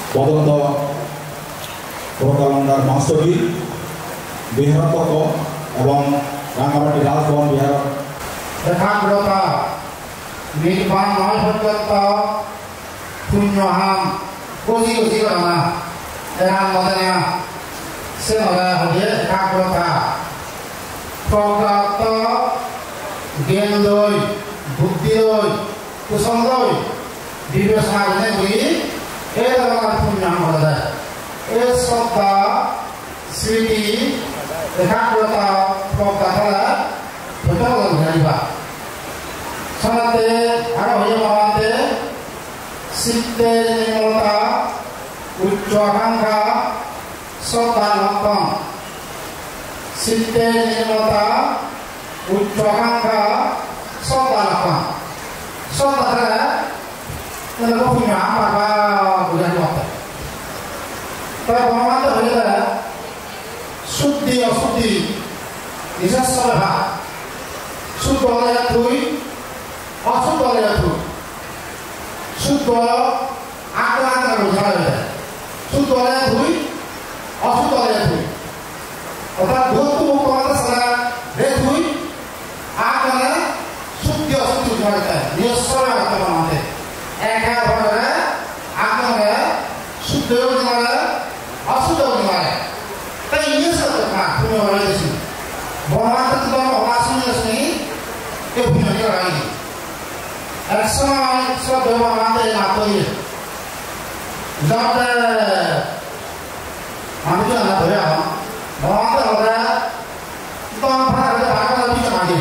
[SPEAKER 1] Bodonto, Prokalanggar Mastobi, Bihar Toko, এবং রাঙ্গামাটি রাজভবন বিহার
[SPEAKER 5] একাগ্রতা নির্বাণ নয় পর্যন্ত শূন্যহাম কচি করনা এরাম মতে সে হবে একাগ্রতা প্রজ্ঞাত জ্ঞান লই বুদ্ধি লই কুশল লই বিবেচনা করে বলি এই ধরনের পুণ্যাম বলা যায় এই শ্রদ্ধা স্মৃতি একাগ্রতা প্রজ্ঞা ছাড়া প্রচলন জানিবা সনাতে আরো হয়ে মহাতে চিত্তের নির্মলতা উচ্চ আকাঙ্ক্ষা শ্রদ্ধা লক্ষণ চিত্তের নির্মলতা উচ্চ আকাঙ্ক্ষা শ্রদ্ধা লক্ষণ শ্রদ্ধা ছাড়া এরকম পুণ্যাম বাবা বোঝাতে পারত তবে মহাতে হয়ে যায় শুদ্ধি অশুদ্ধি নিজস্ব ভাব শুদ্ধ হলে দুই অশুদ্ধ হলে দুই শুদ্ধ আক্রান্ত বোঝা হয়ে যায় শুদ্ধ হলে দুই অশুদ্ধ হলে দুই অর্থাৎ ভূত মুক্ত হতে সারা রে দুই আক্রান্ত শুদ্ধি অশুদ্ধি বোঝা হয়ে যায় নিজস্ব বর্তমান আমাদের একা ভাবে আক্রান্ত শুদ্ধ বোঝা হয় অশুদ্ধ বোঝা হয় তাই নিজস্ব কথা তুমি বলে দিয়েছি বর্তমান তো অবাসনীয় শ্রেণী কেউ ভূমিকা রাখেনি এক সময় সব আমাদের নাতই যাতে আমি তো না ধরে আমার আমাদের হবে তো ভাড়া ভাড়া দিতে মাঝে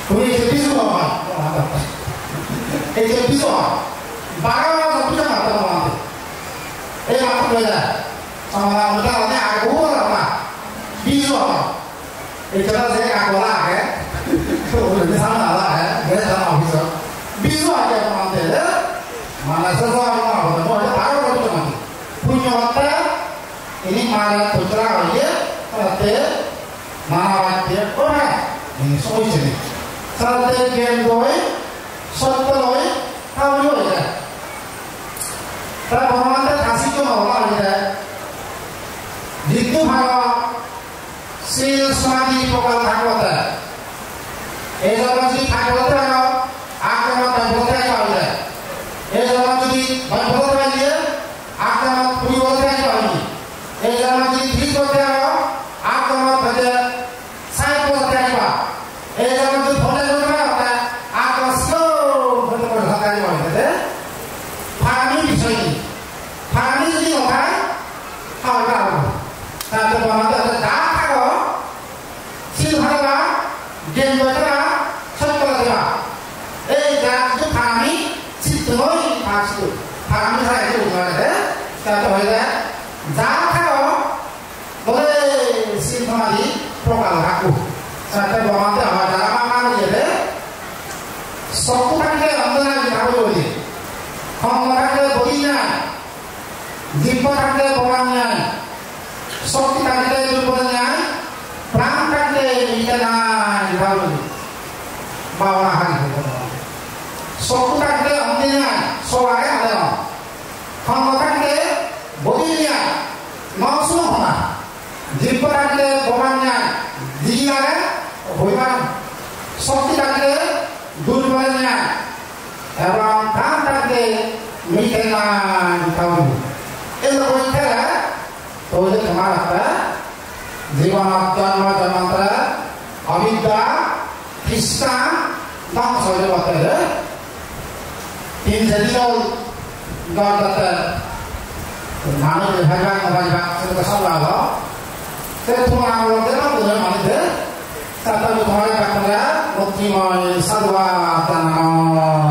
[SPEAKER 5] তুমি এই যে বিশু হয় এই যে বিশু হয় বারো পিছু মারতে আমাদের এই মাত্র হয়ে যায় sama kita nanti aku apa bisu apa itu kan saya aku lah kan udah sama lah kan dia sama bisu aja nanti mana sesuatu apa mau ada taruh itu nanti punya mata ini mana putra aja nanti mana wajib orang ini semua ini nanti game boy shot boy tahu juga ya tapi mana kasih tuh orang aja जितु भाग seal समाधि पकड़ भागवत ए जगह जी भागवत है आक्रमण भागवत है कहले ए जगह जी भागवत है लिए आक्रमण पूरी बोलते है कहले ए जगह जी ठीक होते है आक्रमण भजे साइड बोलते है बा ए जगह जी भले होता है आक्रमण स्लो भले भले होता है कहले फानी विषय फानी जी होता है हां tapi orang itu ada dah kalau siapa dia genjotnya setelah dia program aku. Saya bawa dia ada apa je deh. Satu kali ambil di kau je. Kalau kali bodinya, jika kali bawahnya, satu kali jumlahnya, perang kali ikan di kau je. Bawahan itu. Satu kali ambilnya, soalnya ada. Kalau kali bodinya, masuk mana? Jika kali bawahnya, dia bukan. Satu kali jumlahnya. Orang tak ada mikanan tahu. Elok kita, tujuh kemarin apa? Jiwa jangan mantra, avidya, kisah, tak sahaja waktu. Ini jadi kalau God kata, mana dihajar orang sudah salah lah. Saya cuma orang orang tu yang mana dia, satu orang kata dia, optimal sadwa tanah.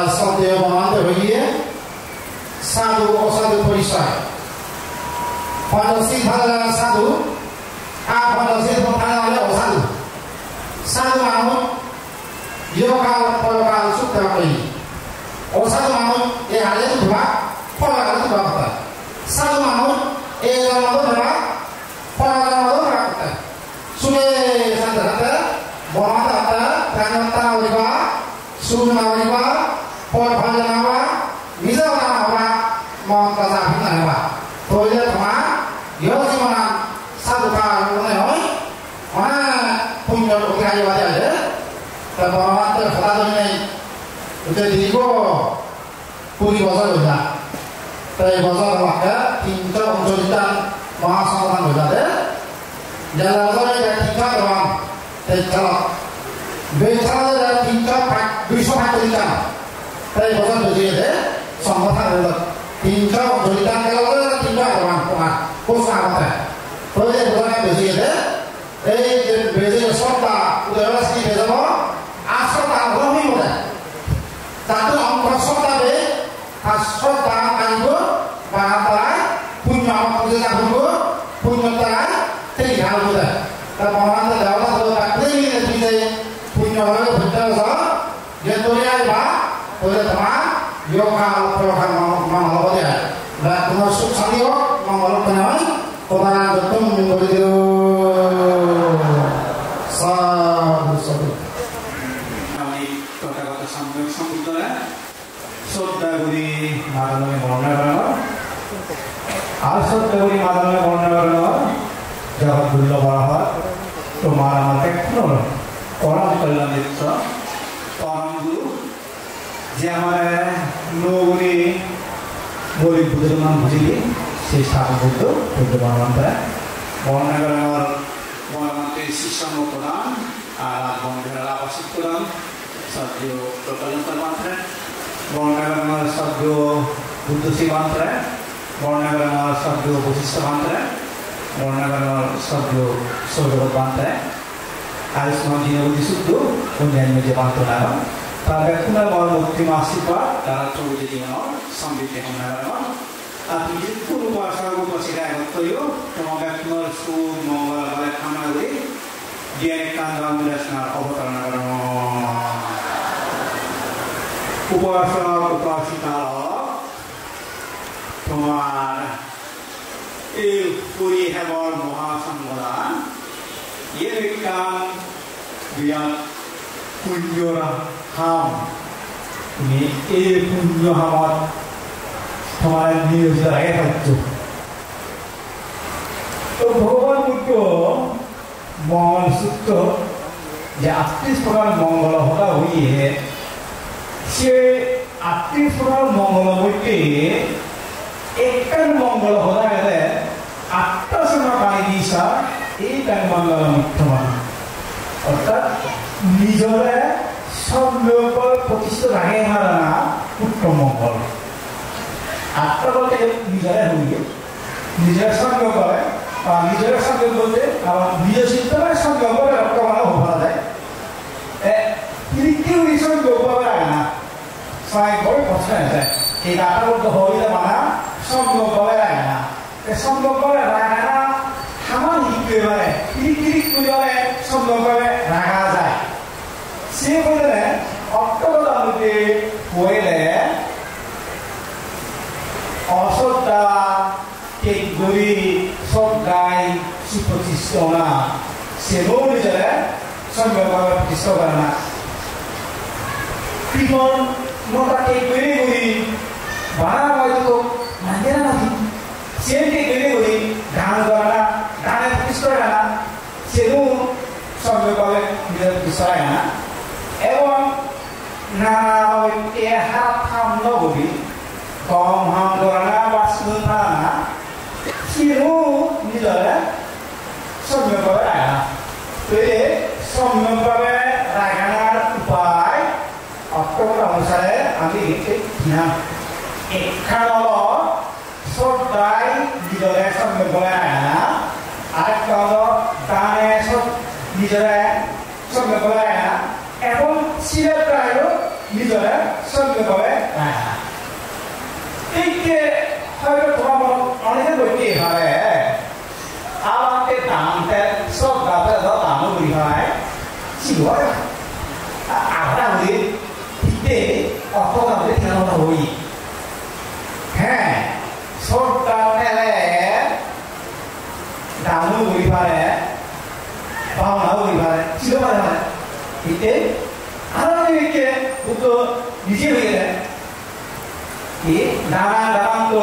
[SPEAKER 5] Satu yang mana dia, satu perisai. Pada si pada satu, pada si pada ada satu mahu, dia kalau suka beri. Satu mahu, ada itu dua, pada itu berapa? Satu mahu, ada berapa? Pada itu berapa? Sudah satu berapa? Karena tahu juga, sudah juga. Por panjang bisa orang mau kasih apa? Toilet mana? Yo sih mana? Satu kali mana punya ukir aja ada. Tapi orang terkadang ini udah digo puri bahasa juga. Tapi bahasa mereka tinggal menjadikan bahasa juga ada. Dalam bahasa yang tinggal orang tinggal bicara dan tinggal bisa menjadikan. Tapi bahasa berjaya deh, sama tak tinggal berikan kalau tinggal orang kosong apa? Kalau dia bukan berjaya deh, berjaya sorta, udah orang sih berjaya apa? Asal tak berani muda. Tapi orang sorta deh, sorta kayu, bahan punya punya kayu, punya tanah, tinggal muda. Tapi orang terjauh kalau tak beli bisa punya orang berjaya, dia tulis apa? Oleh teman, yoga program mengalau dia. Dan termasuk sambil mengalau penawan, orang betul menjadi sahabat.
[SPEAKER 1] Kami kata-kata sambil lah. Saudara guri malam morna berapa? Asal guri malam morna berapa? Jabat bulla berapa? Tomara market nol. Orang kelam itu, orang guru. Jangan nuri boleh bukan bujili, sisa butuh bukan mantra. Orang mantra sisa mukuran, alat mantra apa sih kuran? Sabjo total mantra. Orang sabjo butuh si mantra. Orang sabjo butuh mantra. Orang sabjo saudara mantra. Harus mantra butuh sudu, kemudian menjadi mantra. Tapi kuna mau optimasi pak, dalam coba jadi orang sambil dengan orang. Tapi itu pun bahasa aku masih ada waktu itu, semoga kuna su mau balik kamar lagi, dia kan dalam dasar obat orang. Upasa tahu, kemana? Puri hebat mahasanggalan, ia kan dia punya ham ini punya hamat हमारे लिए जराए बच्चों तो भगवान बुद्धो मंगल सूत्र जो 38 प्रकार मंगल होता हुई है से 38 प्रकार मंगल होते एक मंगल होता है 8 समय पानी दिशा एक मंगल मुख्यमान अर्थात निजरे सब लोग प्रतिष्ठित रहे हमारा उत्तम मंगल आत्मा बोलते निजरे हुई है निजरे सब लोग निजरे सब लोग बोलते अब निज चिंतन में सब लोग रक्त वाला हो पा रहा है क्यों इस सब लोग बोल रहा है ना साइड बोल पहुंचना है एक आत्मा बोलते हो ही ना सब लोग बोल रहा है ना सब लोग बोल रहा है ना
[SPEAKER 10] এবারে কিরিক করে সম্ভবভাবে রাখা যায় সে বললে অক্টোবর মধ্যে হইলে অসৎটা কেক গড়ি সব গাই সুপ্রতিষ্ঠ না সেও নিজের সম্ভবভাবে প্রতিষ্ঠা করে না কৃপন মোটা কেক গড়ি গড়ি বানা হয়তো মানে না সে কেক গড়ি গড়ি গান করে না গানে প্রতিষ্ঠা করে না সেও সম্ভবভাবে নিজের প্রতিষ্ঠা করে না এবং নানাভাবে হাত থাম নগরী কম হাম করে না বাস্তু না সেও নিজের সম্যকভাবে রাখা তো এই সম্যকভাবে রাখার উপায় অক্টোবর অনুসারে আমি ধ্যান এখানে হল সদাই নিজরে সম্যকভাবে রাখা আরেকটা হলো গানে নিজরে সম্যকভাবে রাখা এবং সিলেটারও নিজরে সম্যকভাবে রাখা এই যে হয়তো তোমার অনেকে বলতে হয় আমাকে দামটা সব গাছে দাম বলি হয় ছিল আমরা বলি দিতে অত দামে কেন হই হ্যাঁ সব দামে দাম বলি পারে ভাবনা বলি পারে ছিল পারে না দিতে আমাদেরকে তো নিজে হয়ে যায় কি দাঁড়ান তো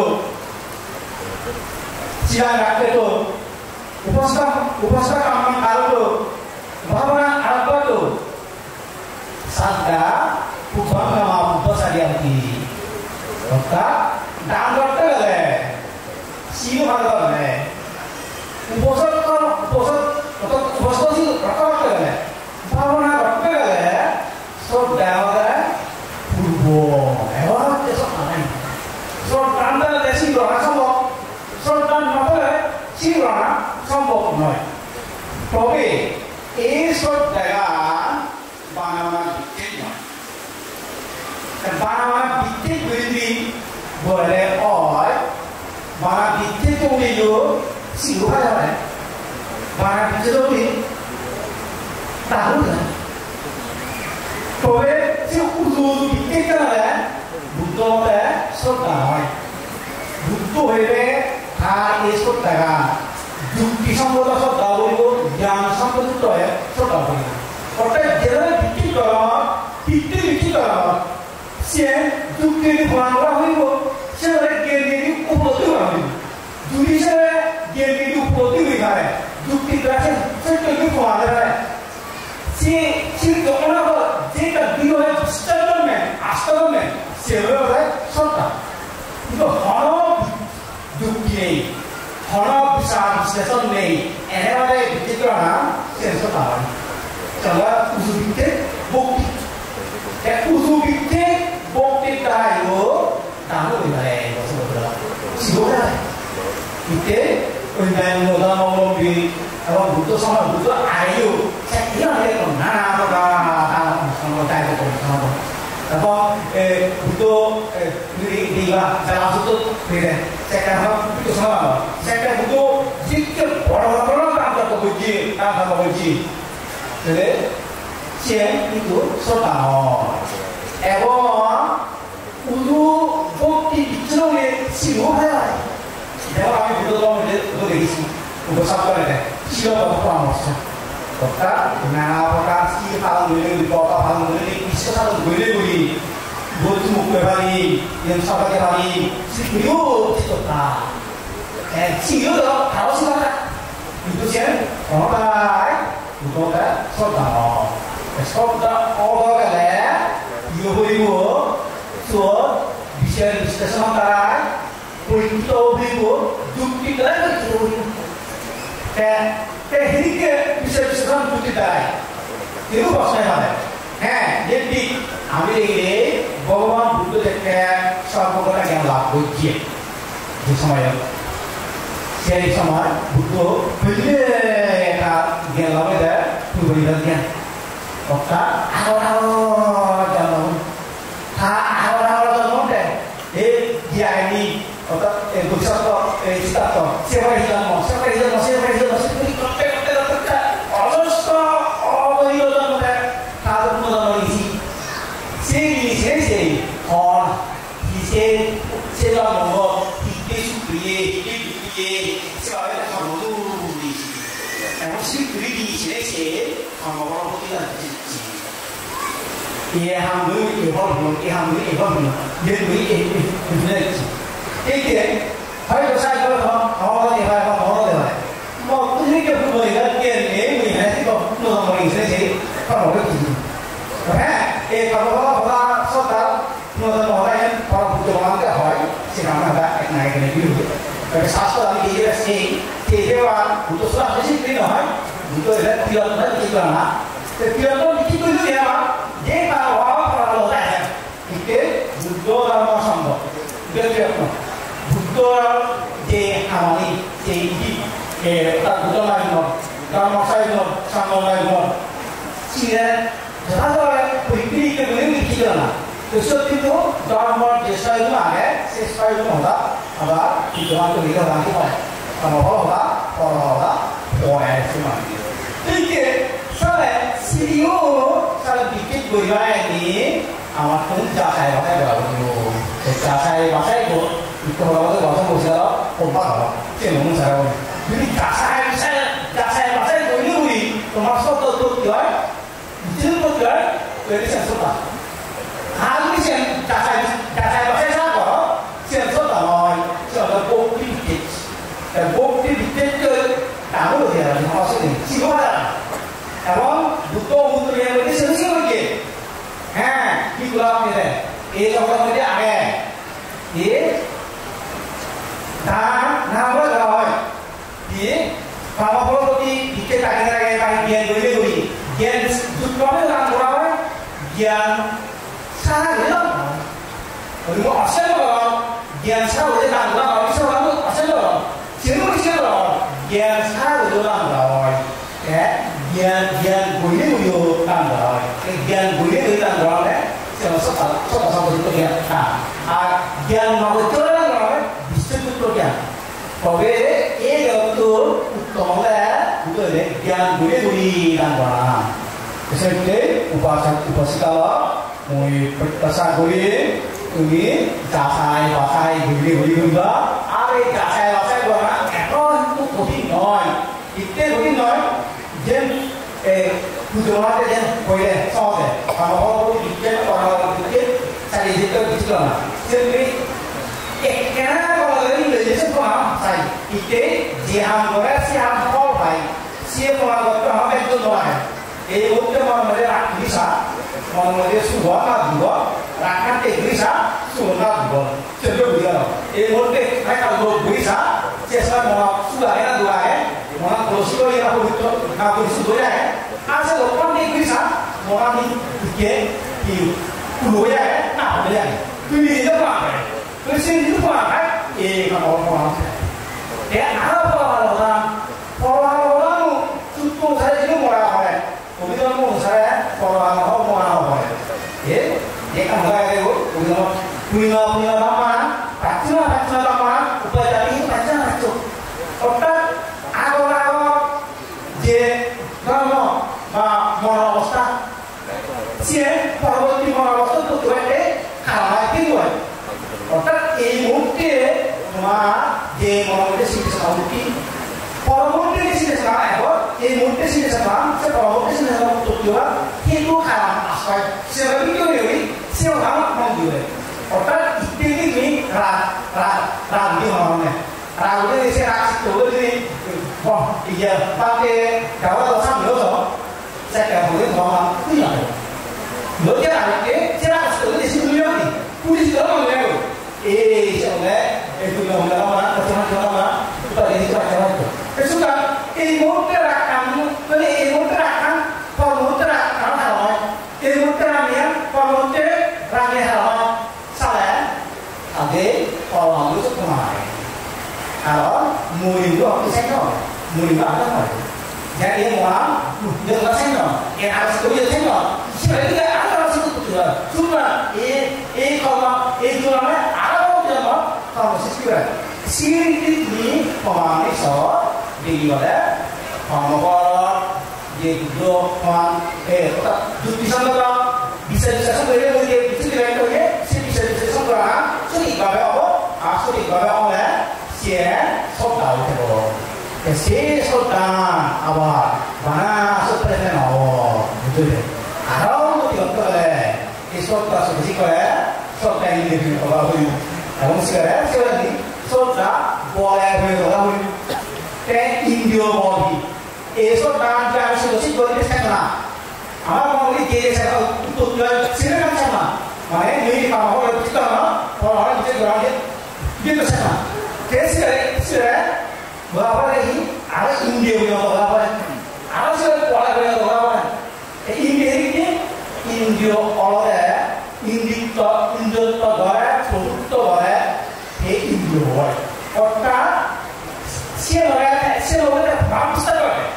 [SPEAKER 10] চিরা রাখতে তো উপস্থা কামনা কারো ভাবনা আরম্ভ তো সাদা উপভাবনা উপসারিয়াতি অর্থাৎ দান করতে গেলে শিল ভালো গেলে উপস্থিত করতে গেলে ভাবনা করতে গেলে সব দেওয়া পূর্ব এবার সব মানে সব দানটা দেশি গ্রহণ সম্ভব সব দান নকলে শিল গ্রহণ সম্ভব নয় তবে এই সব জায়গা বানানা ভিত্তিক নয় বানানা ভিত্তিক যদি বলে হয় বানা ভিত্তিক উনিও শিখা যাবে বানা ভিত্তিক উনি তাহলে তবে যে উজু ভিত্তিক তাহলে বুদ্ধ হলে শ্রদ্ধা হয় বুদ্ধ হইলে তার এই শ্রদ্ধাটা যুক্তিসঙ্গত শ্রদ্ধা বলব জ্ঞান সম্পর্কিত হয়ে শ্রদ্ধা বলি না অর্থাৎ যেভাবে ভিত্তি করা ভিত্তি করা সে যুক্তি প্রমাণ করা হইব সেভাবে জ্ঞানী উপলব্ধি করা হইব যদি সেভাবে জ্ঞানী উপলব্ধি হয়ে পারে যুক্তি দ্বারা সত্যি প্রমাণ করে সে যখন যেটা দৃঢ় আস্থা করবে সেভাবে হয় শ্রদ্ধা কিন্তু হন যুক্তি নেই হন বিশ্লেষণ নেই এনেভাবে ভিত্তি করা না সে শ্রদ্ধা হয় চলা উজু ভিত্তিক বক্তি উজু ভিত্তিক বক্তির দ্বারাইও দাম হয়ে শিবরা ভিত্তিক অন্যান্য ধর্মাবলম্বী এবং বুদ্ধ সমাজ বুদ্ধ আয়ু নানা প্রকার এবং বুদ্ধ যারা বুদ্ধ সেটা বুদ্ধ সমাজ সেটা বুদ্ধ দিকে বড় বড় কাম করছি কাম করছি সে কিন্তু শ্রোতা এবং উদু ভক্তি বিচ্ছনে শিব হয় যেমন আমি বুদ্ধ দেখেছি উপসাদ করে দেয় শিলগত পরামর্শ অর্থাৎ নানা প্রকার কি পালন করলে বিপদা পালন করলে বিশ্ব সাধন করলে করি বলছি মুখে পারি সবাইকে পারি সেগুলিও কথা শিখিও ভালো ছিল না কিন্তু সে অনতায় বুদ্ধটা শ্রদ্ধা শ্রদ্ধা অবগলে ইয়ে হইব তো বিষয় বিশ্লেষণ দ্বারায় পরিচিত হইব যুক্তি দ্বারা পরিচিত হইব হেরিকে বিষয় বিশ্লেষণ যুক্তি দ্বারায় কেউ প্রশ্ন হয় হ্যাঁ যেটি আমি দেখলে ভগবান বুদ্ধ থেকে সর্বকটা জ্ঞান লাভ করছে যে সময় সেই সময় বুদ্ধ একটা জ্ঞান লাভে দেয় পূর্ব জ্ঞান অর্থাৎ আগর জন্ম আগর জন্ম এই জ্ঞানী অর্থাৎ ভবিষ্যৎ এই চিত্তার্থ সেবাই জন্ম সেবাই জন্ম করতে sebagai kamuri. Emosi beri sini sih, kamu orang putih lah cici. Iya hamil, dia beri ini. Ini, hari besar kalau mau deh. Mau tuh ni kita boleh kan ni sih kok mau sih kalau begitu. Kalau saudara mau orang butuh orang ke hari, siapa ada naik dulu. Tapi sastra lagi dia sih, dia butuh surat disiplin lah. Butuh dia kita nak. Dia tu kita dulu ya, dia kalau dah, kita butuh orang sambut. Dia butuh dia hamil, tak butuh lagi mau, kalau saya mau sama lagi mau, sih Jangan pergi ke mana kita nak. Terus itu dalam desa itu ada, desa itu ada kita tu kita lagi apa? Kalau orang semua. Jadi saya saya bikin budaya ini, awak pun jasa saya baru. Jasa saya itu orang tu bahasa Malaysia, apa? Cuma saya. Jadi jasa saya ini termasuk tu dia. Itu betul, jadi saya suka. Hal ini saya bahasa apa? Saya suka saya bukti dikit. Dan bukti dikit ke tahu dia maksud ini. Siapa? Kalau butuh yang ini sering lagi. Di pulau ni orang dia ada. Nama orang. Kalau perlu dikit lagi dia Gian tujuannya orang gian salah orang, orang asal orang gian salah orang orang asal orang, siapa orang gian salah orang, gian boleh orang, gian boleh orang sama itu dia, gian mau orang bisa itu dia, kalau itu utama betul gian boleh orang. Seperti upasika mulai persaguri ini dasai beli juga ada dasai buat untuk kopi noy itu jen tujuan jen boleh soal kalau jen orang itu saya itu lah jadi kalau ini jadi semua saya itu jiham boleh siapa kau baik siapa orang itu noy untuk mengambil bisa, mengambil suara dua, rakyat bisa, suara dua. Contoh begini, untuk mereka dua bisa, saya mau suara dua mau suara yang aku suara asal orang bisa, mau di pulau nah boleh. Pilih apa? Pilih itu apa? Kalau orang, orang cukup saya juga mau Kemudian saya kalau mau dia kan enggak itu punya nama upaya dari baca itu otak agak dia mau ustaz sie parwati mau ustaz tu kalah itu otak ini mungkin dia mau dia sih sekali Poromote di sini sekarang, mote sini sekarang, poromote sini sekarang untuk jual, itu kalah aspek. Siapa itu dewi, siapa mau jual. Otak ini ranti orangnya. Ranti ini saya kasih ini, wah iya pakai kawat dosa dosa, saya boleh ngomong tidak. Lo kira saya kasih di sini dulu ni, pulis dalam ni. Siapa? Itu orang orang macam kita ini macam tu. Kesukaan ilmu terakan, ilmu terakan, ilmu terakan halal, ilmu terakan, ilmu terakan halal, salah. Ada orang itu kemana? Kalau mui itu apa sengkau? Mui apa apa? Jadi orang jangan sengkau, yang harus kerja sengkau. Sebenarnya ada orang itu betul. Cuma kalau itu namanya ada orang yang kalau sesuatu siri ini pemahaman so di mana pemahaman dia dua pemahaman bisa sebenarnya bisa direkturnya bisa sebenarnya suri bagai apa suri bagai oleh sia sota utero ese sota awa bana surpresa no betul arau tiotole sota seperti kaya sota ini di bawah itu kalau sekarang ni sota boleh berlalu ke India bagi sota jangan seperti boleh sekarang apa mau ini saya untuk silakan sama mana ini kalau orang kita kalau orang kita berani dia sama Kira-kira berapa lagi? Ada India punya berapa? Ada sih Kuala punya berapa? India ini India orang India tu orang produk tu orang India orang. Kota siapa orang bangsa orang.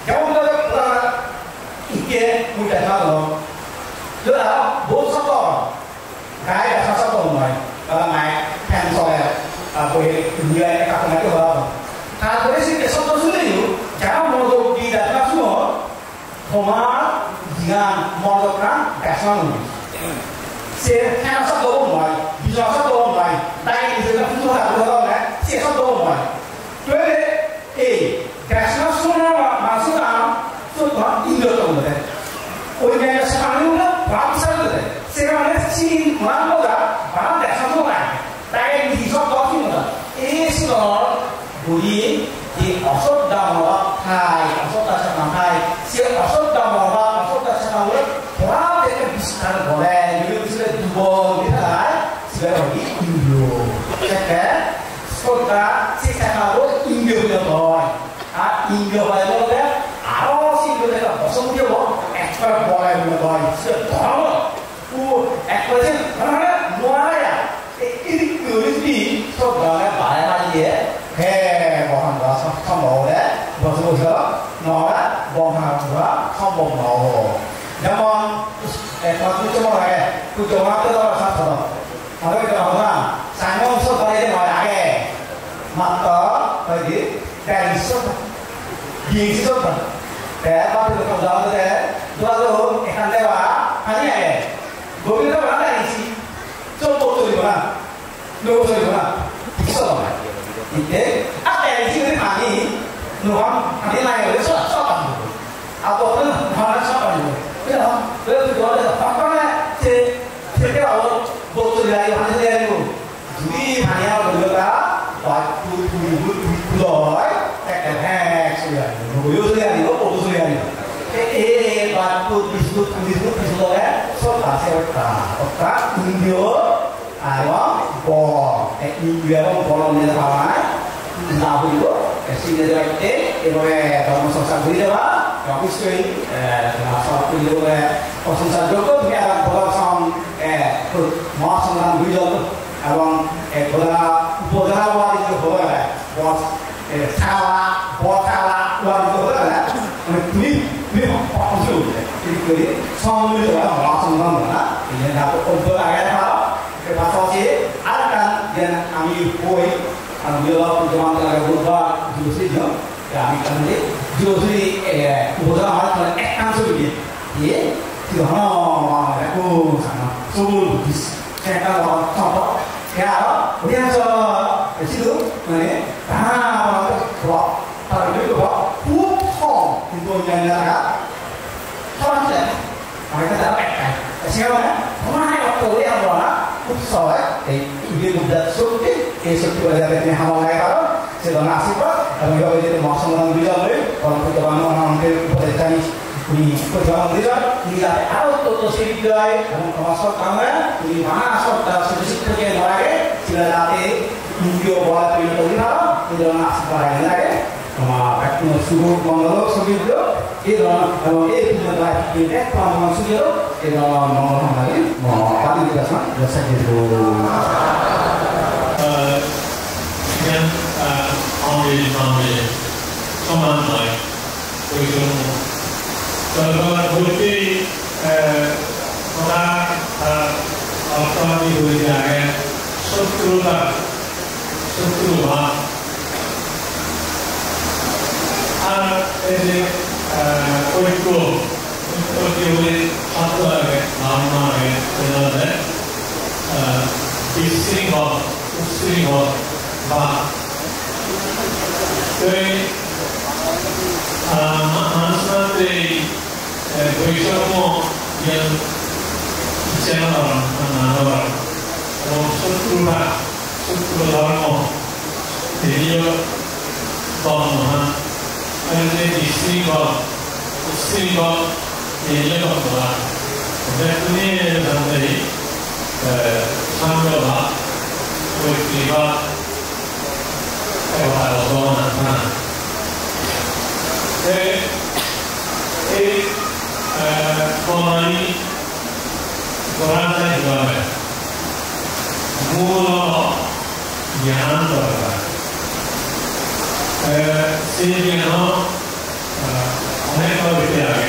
[SPEAKER 10] Jauh orang India muda kalau Lalu bos apa? Kaya satu orang. Kalau naik pensel boleh nilai kakak itu berapa? Kalau boleh sih besok tu sudah itu, jangan modal di dalam semua, cuma jangan modalkan kesan. Saya satu orang, bisa satu orang, tapi di dalam itu ada dua orang, saya satu orang. Jadi, kesan semua maksudnya, semua Indo tu betul. Orang yang sekarang itu bangsa betul. Sekarang sini mana ada, mana ada semua. Tapi di sana tu mana? Islam budi di asal dalam Thai, asal dasar Thai. Siapa asal dalam asal dasar orang, orang yang bisa boleh, dia bisa dua, kita siapa lagi Indo. Jadi, sekolah sekarang orang Indo yang boleh, Indo boleh, arus Indo yang pasang dia boleh, ekspor boleh boleh, sekarang, ekspor je, mana luar ya. Ini kuisi soalnya banyak lagi ya. Hei, bahan bahasa kamu deh, bahasa bahasa, nama bahan bahasa kamu mau. Namun, kalau tu cuma lagi, tu cuma tu orang satu. Kalau kita orang, saya mau soal ini mau lagi. Maka, bagi dari soal, di soal, kalau kita tahu deh, dulu ikan dewa, hanya ya, boleh orang ada isi. Coba tu mana? Nuh tu mana? Bisa tak? Ini apa yang sini kami? Nuh kami lain itu siapa? Apa tu? Mana siapa itu? Ya, betul betul. Apa ni? Saya awak betul dari mana dia itu? Jadi mana orang berkata, waktu dulu, sudah. Nuh sudah itu, betul sudah itu. Waktu disebut soal siapa? Otak India, ayam, bol. India bol ni apa? Nahu itu, sini ada itu kalau masak beri apa? Kalau istri, masak beri itu, kalau masak joko, dia bol sang, masak orang beri itu, abang bol awal itu bol, bol kalah luar itu bol, ni apa tu? Jadi, sang itu masak orang mana? Ini dapat untuk ayat apa? Pasal si, ada kan dia ambil koi, ambil penjualan dengan berubah jual dia, kami kan ni jual berubah hal kan sulit, ye, tidak mana aku sana, sulit bis, saya kan orang contoh, ya, dia so, situ, mana, orang tu, kalau dia tu, putong, itu yang ada, orang tu, mereka tak pakai, siapa? Mana waktu dia orang soal, ini mudah sulit. Esok ada yang hamal lagi kalau nasib kalau kita jadi masuk orang bilang kalau kita orang bertanya ini perjalanan dia ada auto sendiri kalau masuk kamera ini mana asal sedikit kerja lagi sila latih video buat video ini tidak nasib lagi sama kakak suruh mengeluh sebelum itu kalau punya lagi ini kalau suruh itu mengeluh lagi mau apa kita sama biasa gitu.
[SPEAKER 4] Yang ambil saman lagi, itu kalau bukti orang apa di dunia struktural ini itu boleh satu lagi nama ini istri bah 저희 많은 사람들이 거기서 이런 있잖아, 나눠라. 속도로 나오고 드디어 하는데 있으니까 얘기가 없더라. 근데 흔히 사람들이 참여가 우리가 해봐서 나타나. 이 고난이 고난의 이거를 무엇으로 미안하더라. 세계는 어느 걸 위대하게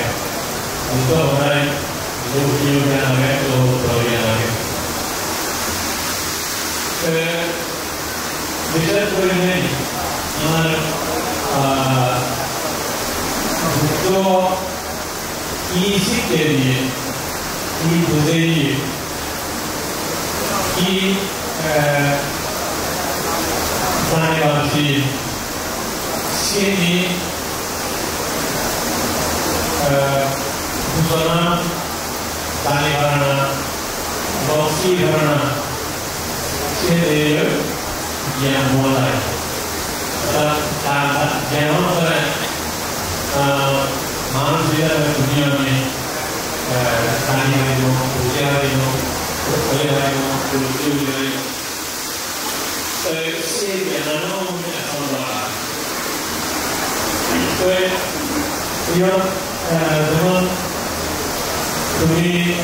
[SPEAKER 4] 또 하나의 또 기억하게 또 미안하게 미션들은 오늘 또 20개의 이 무대의 이 사람이 신이 부서나 다니거나 먹기거나 신을 이해하는 대원들의 많은 시대의 두니아에 다니고 부재하고 거래하고 그리고 이런 그런 우리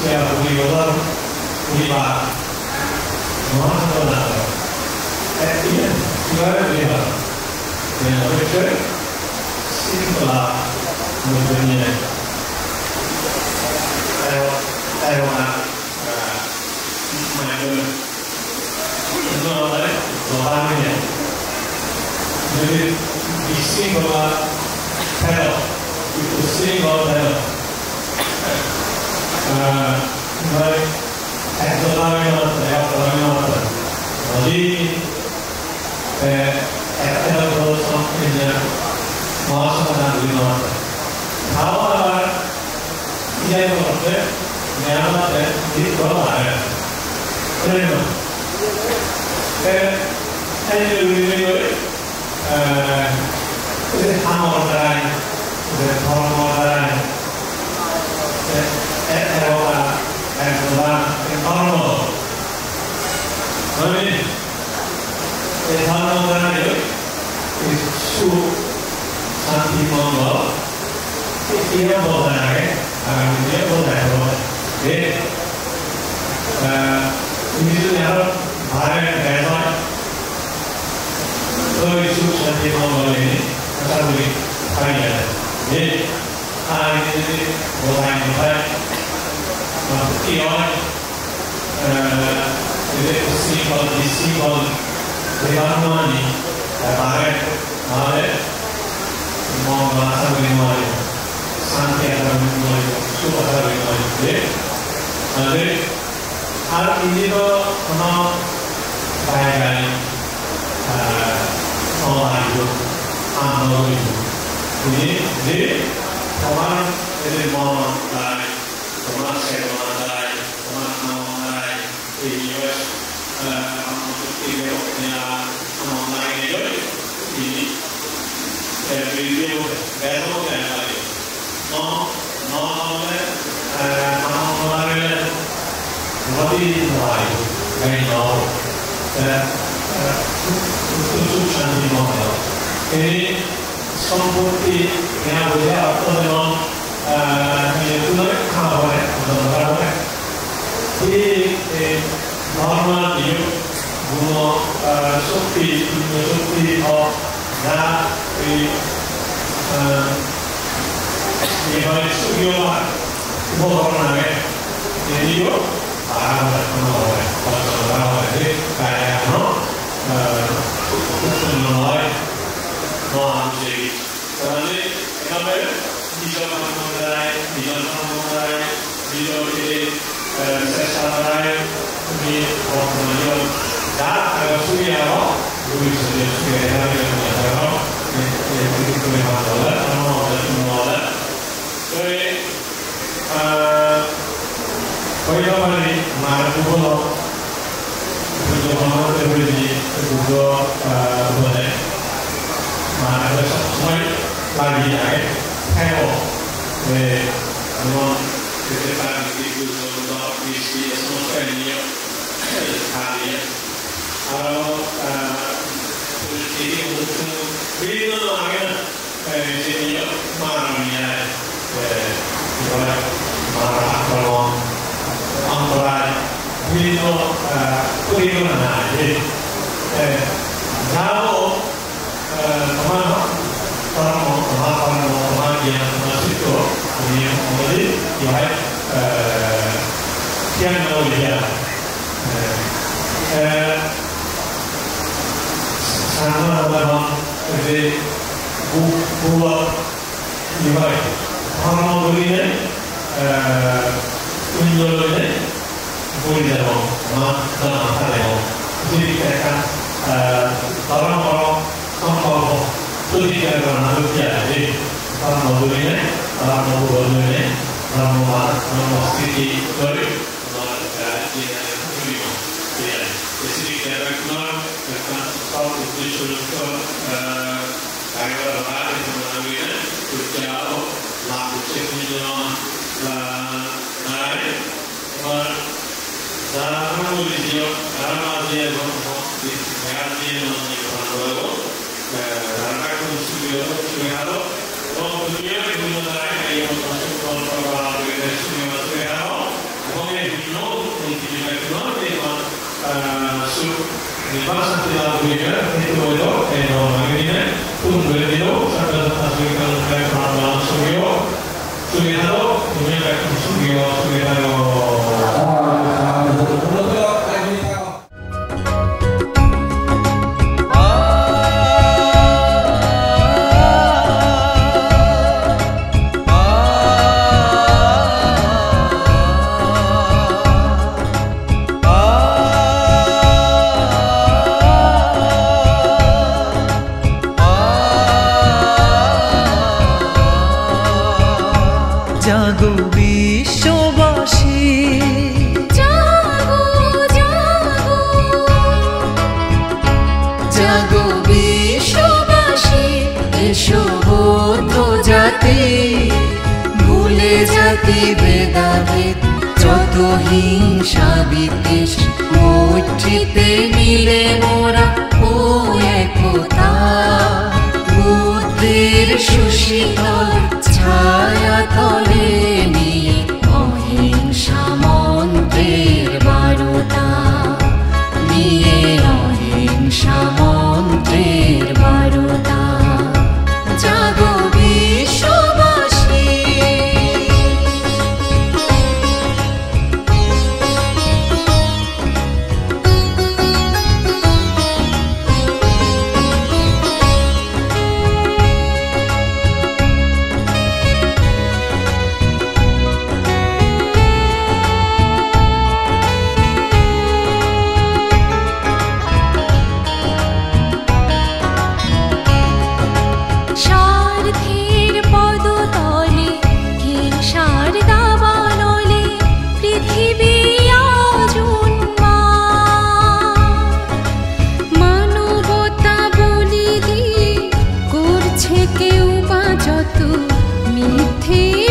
[SPEAKER 4] 우리보다 우리가 뭐하는 거나 이거를 우리가 어떻게 심플하 문제에 따로나 말을 이거를 좋아하는 우리 미싱과 태어 미싱과 태어 정말 애써나면 어디 애써서 성인이냐 마음만 우리는 다음날 이제 그런데 내한테 이거 말해 그러면 우리를 그래 한번에 그래 한번에 에어가 에어가 바로 너희 대단한 수 상품으로 이런 보다에 이런 보다로 네 우리도 여러 말을 해서 너희 수 상품으로 사람들이 하게 네 아이들이 보다에 이런 디시벌 대단하니 말에 뭔가 사람이 말이야 상태하는 말이야 수고하는 말인데 근데 할 일도 하나 다양한 아이도 안 넣어주고 근데 정말 애들 뭐 정말 새로운 normal you bunuh sukti na ibarat sugiolah bohong naga jadi yo jadi kayak mulai jadi karena kenapa bisa mengurai saya di orang yang dah sudah ভবিষ্যতে Pagkakali, marakubo no, ito mga teori bugo buone, marakubo semua lagi ay, kayo, ano, kita di bugo no, visi semua kalinya, kalinya, ini untuk beli no agen, jadi marahnya, kita marah kalau Angkoran, Wino, Kurino na, Jauh, teman yang masih tu, ini mungkin dia, kian tahu dia, sama orang jadi buat dia, orang beri ni. Unjolnya boleh dalam mata kalau jadi mereka orang-orang orang tu dia kerana jadi orang bolehnya orang bolehnya orang mesti boleh dia jadi kita kenal kita tahu itu sudah agak ramai sebenarnya kerja lalu sebenarnya dalam kondisi dalam dia mengalami mengalami dalam kondisi dia mengalami orang dunia mengalami yang masuk dalam kondisi mengalami orang yang hidup untuk mengalami sur di masa tidak berbeda itu orang ini pun berbeda sampai hasilkan dalam suryo suryo dunia suryo
[SPEAKER 3] জাগো বিশ্ববাসী
[SPEAKER 2] জাগো জাগো জাগো বিশ্ববাসী এসো বৌদ্ধ জাতি ভুলে জাতি ভেদাভেদ যত হিংসা বিদ্বেষ মৈত্রীতে মিলে মোরা ও একতা বুদ্ধের সুশীতল ছায়া তলে নিয়ে অহিংসা মন্ত্রের বারতা নিয়ে অহিংসা মন্ত্রের বারতা জাগো বিশ্ববাসী স্বার্থের পদতলে হিংসার দাবানলে পৃথিবী আজ মানবতা বলি দিয়ে করছে কেউ বা যত মিথ্যে